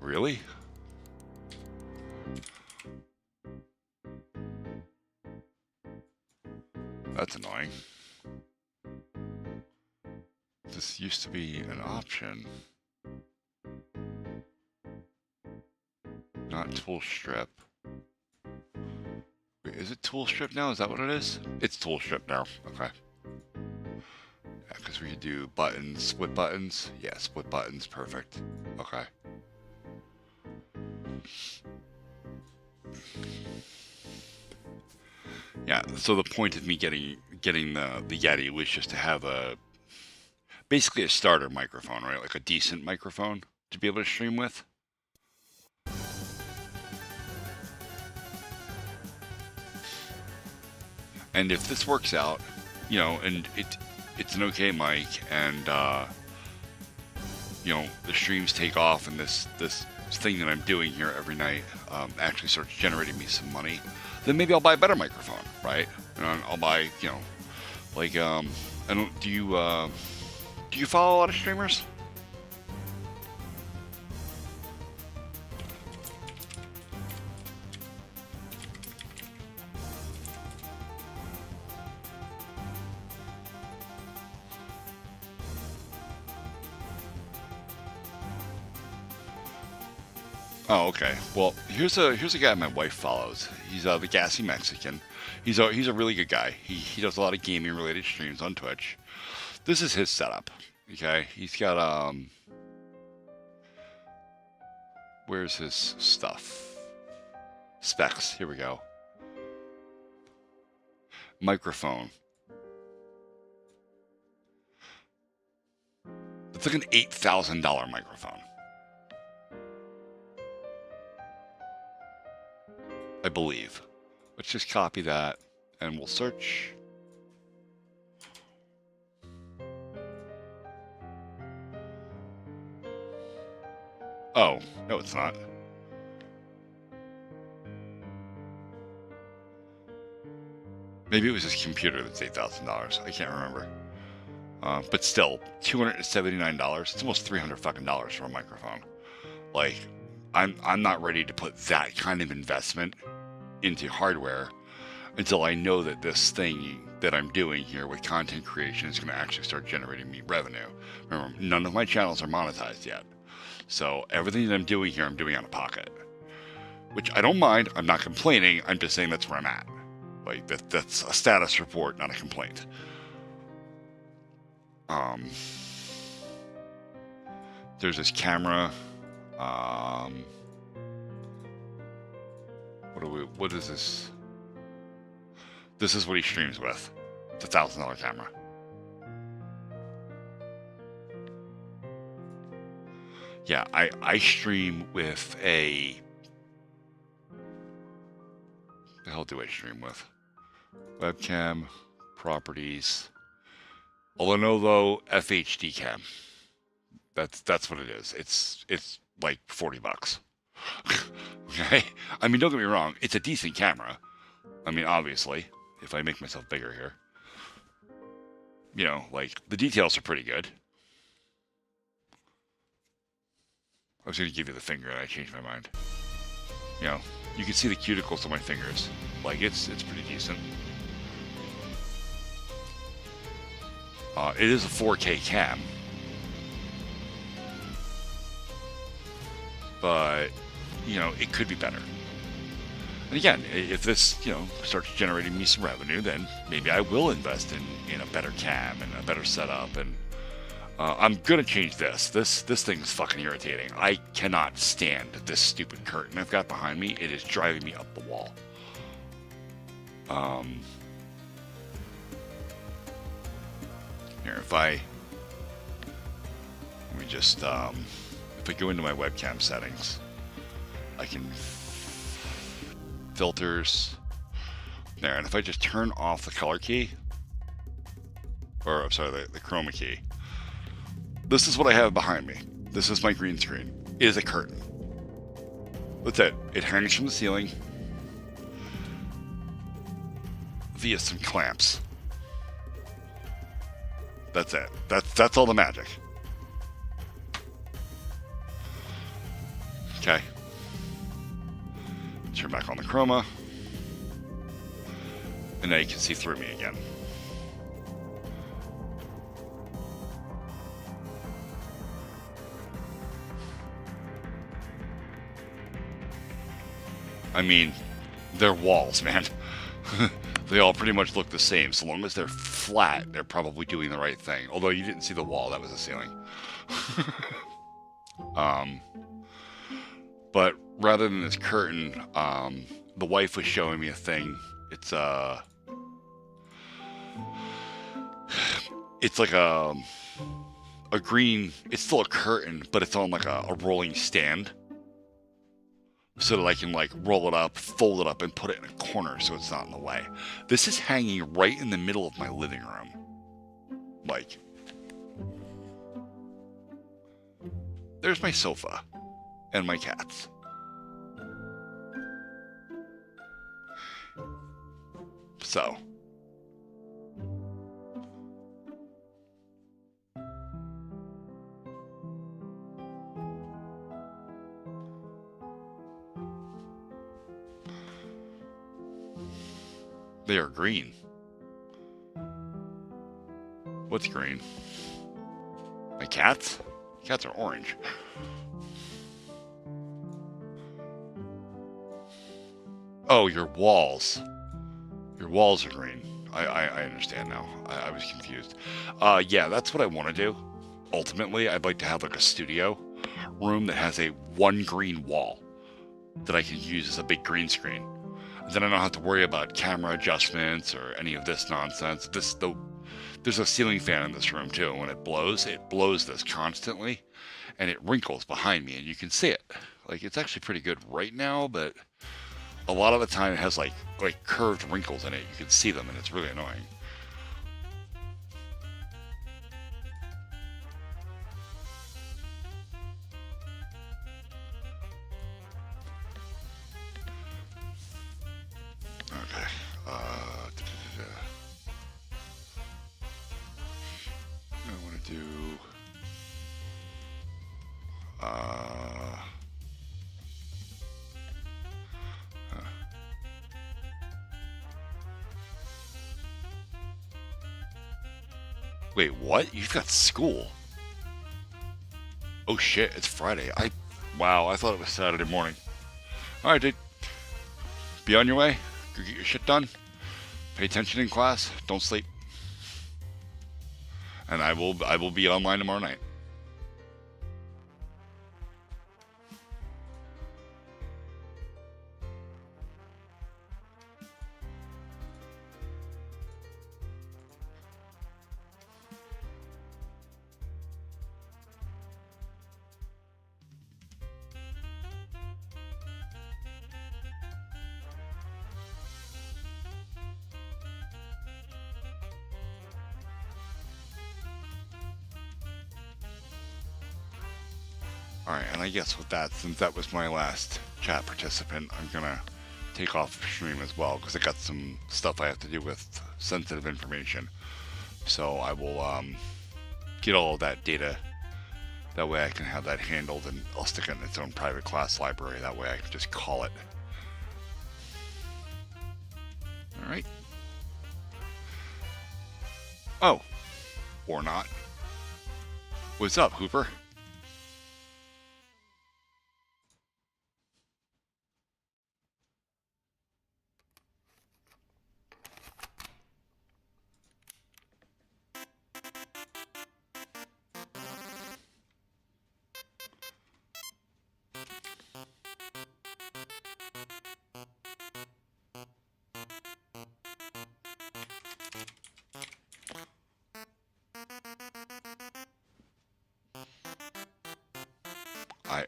Really? That's annoying. This used to be an option. Not tool strip. Wait, is it tool strip now? Is that what it is? It's tool strip now. Okay. Yeah, because we could do buttons, split buttons. Yeah, split buttons. Perfect. Okay. Yeah, so the point of me getting the Yeti was just to have basically a starter microphone, right? Like a decent microphone to be able to stream with. And if this works out, and it's an okay mic, and the streams take off, and this thing that I'm doing here every night actually starts generating me some money, then maybe I'll buy a better microphone, right? And I'll buy, like I don't. Do you follow a lot of streamers? Oh, okay. Well, here's a guy my wife follows. He's the Gassy Mexican. He's a really good guy. He does a lot of gaming related streams on Twitch. This is his setup. Okay, he's got where's his stuff? Specs. Here we go. Microphone. It's like an $8,000 microphone. I believe. Let's just copy that and we'll search. Oh, no, it's not. Maybe it was his computer that's $8,000. I can't remember. But still, $279. It's almost $300 for a microphone. Like, I'm not ready to put that kind of investment into hardware until I know that this thing that I'm doing here with content creation is going to actually start generating me revenue. Remember, none of my channels are monetized yet. So everything that I'm doing here, I'm doing out of pocket. Which I don't mind. I'm not complaining. I'm just saying that's where I'm at. Like that's a status report, not a complaint. There's this camera. What is this? This is what he streams with. It's a $1,000 camera. Yeah, I stream with a... The hell do I stream with? Webcam, properties, a Lenovo FHD cam. That's what it is. It's like $40. Okay? I mean, don't get me wrong, it's a decent camera. I mean, obviously, if I make myself bigger here. You know, like, the details are pretty good. I was going to give you the finger and I changed my mind. You know, you can see the cuticles on my fingers. Like, it's pretty decent. It is a 4K cam. But, you know, it could be better. And again, if this, you know, starts generating me some revenue, then maybe I will invest in a better cam and a better setup. And I'm going to change this. This thing is fucking irritating. I cannot stand this stupid curtain I've got behind me. It is driving me up the wall. Here, if I go into my webcam settings, I can filters there, and if I just turn off the color key, or I'm sorry, the chroma key, this is what I have behind me. This is my green screen. It is a curtain. That's it. It hangs from the ceiling via some clamps. That's it. That's all the magic. Okay. Turn back on the chroma. And now you can see through me again. I mean, they're walls, man. They all pretty much look the same. So long as they're flat, they're probably doing the right thing. Although you didn't see the wall, that was the ceiling. But rather than this curtain, the wife was showing me a thing. It's like a green, it's still a curtain, but it's on like a rolling stand. So that I can like roll it up, fold it up, and put it in a corner so it's not in the way. This is hanging right in the middle of my living room. Like, there's my sofa and my cats. So, they are green. What's green? My cats? Cats are orange. Oh, your walls. Your walls are green. I understand now. I was confused. Yeah, that's what I want to do. Ultimately, I'd like to have like a studio room that has a one green wall that I can use as a big green screen. Then I don't have to worry about camera adjustments or any of this nonsense. There's a ceiling fan in this room too. When it blows this constantly, and it wrinkles behind me, and you can see it. Like, it's actually pretty good right now, but a lot of the time it has like curved wrinkles in it. You can see them, and it's really annoying. Okay. I want to do. Wait, what? You've got school? Oh shit, it's Friday. Wow, I thought it was Saturday morning. Alright, dude. Be on your way. Go get your shit done. Pay attention in class. Don't sleep. And I will be online tomorrow night. Alright, and I guess with that, since that was my last chat participant, I'm gonna take off stream as well, because I got some stuff I have to do with sensitive information. So I will get all of that data. That way I can have that handled, and I'll stick it in its own private class library. That way I can just call it. Alright. Oh. Or not. What's up, Hooper?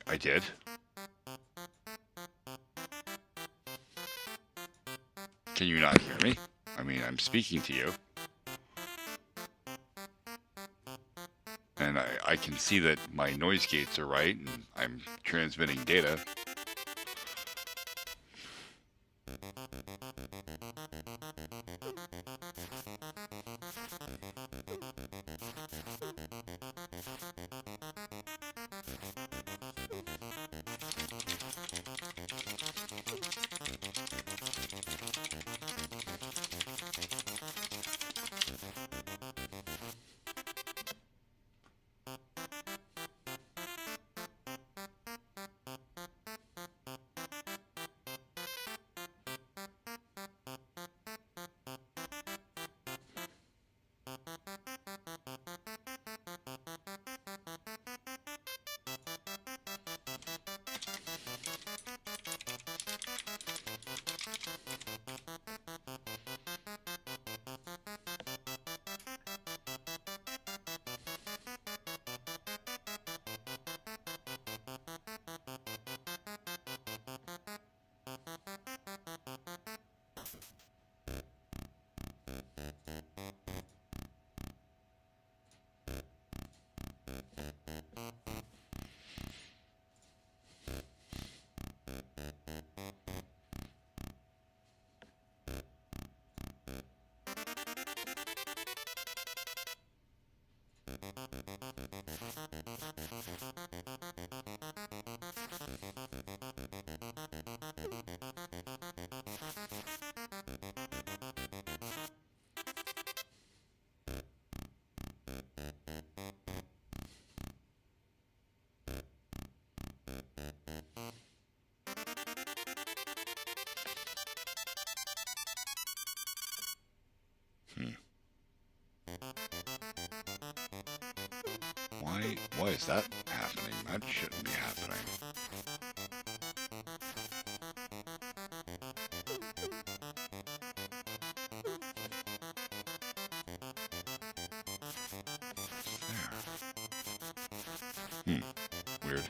I did. Can you not hear me? I mean, I'm speaking to you. And I can see that my noise gates are right, and I'm transmitting data. Why is that happening? That shouldn't be happening. There. Weird.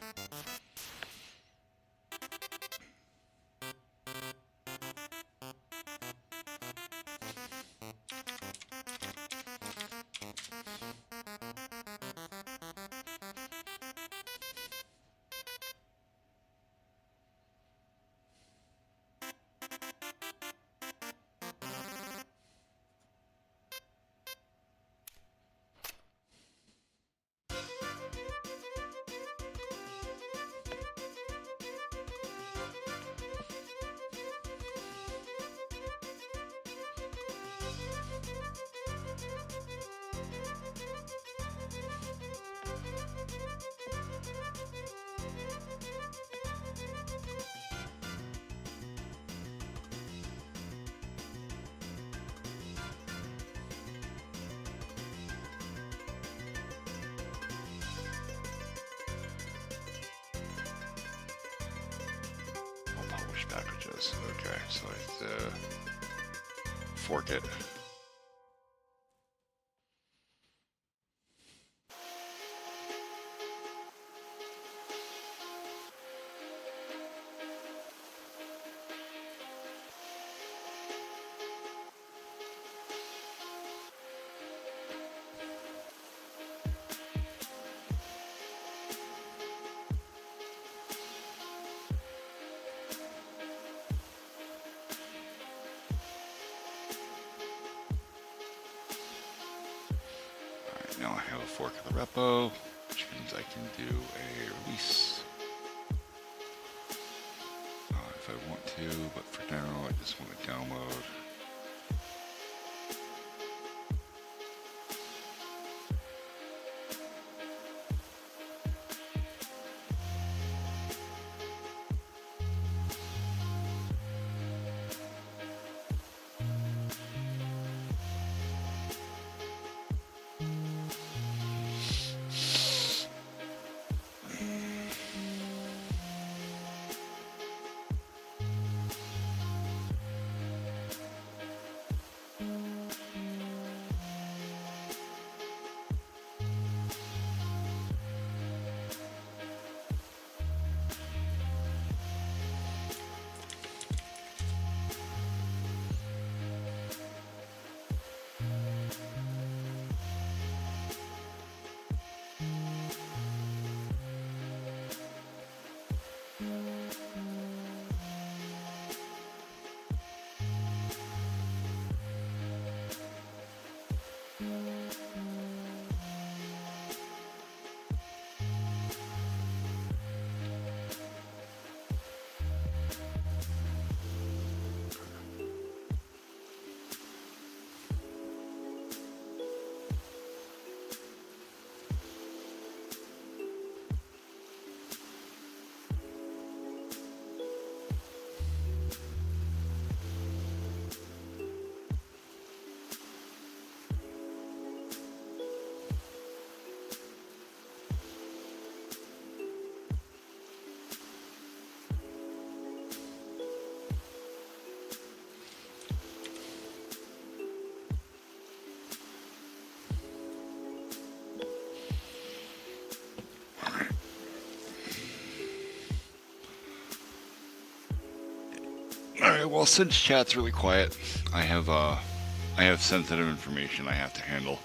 So I have to fork it. Now I have a fork of the repo, which means I can do a release if I want to, but for now I just want to download. Alright, well, since chat's really quiet, I have sensitive information I have to handle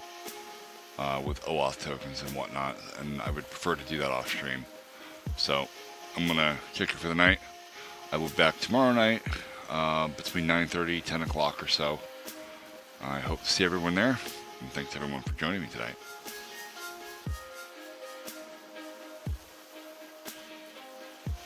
with OAuth tokens and whatnot, and I would prefer to do that off stream. So I'm gonna kick it for the night. I will be back tomorrow night between 9:30, 10 o'clock or so. I hope to see everyone there, and thanks everyone for joining me today.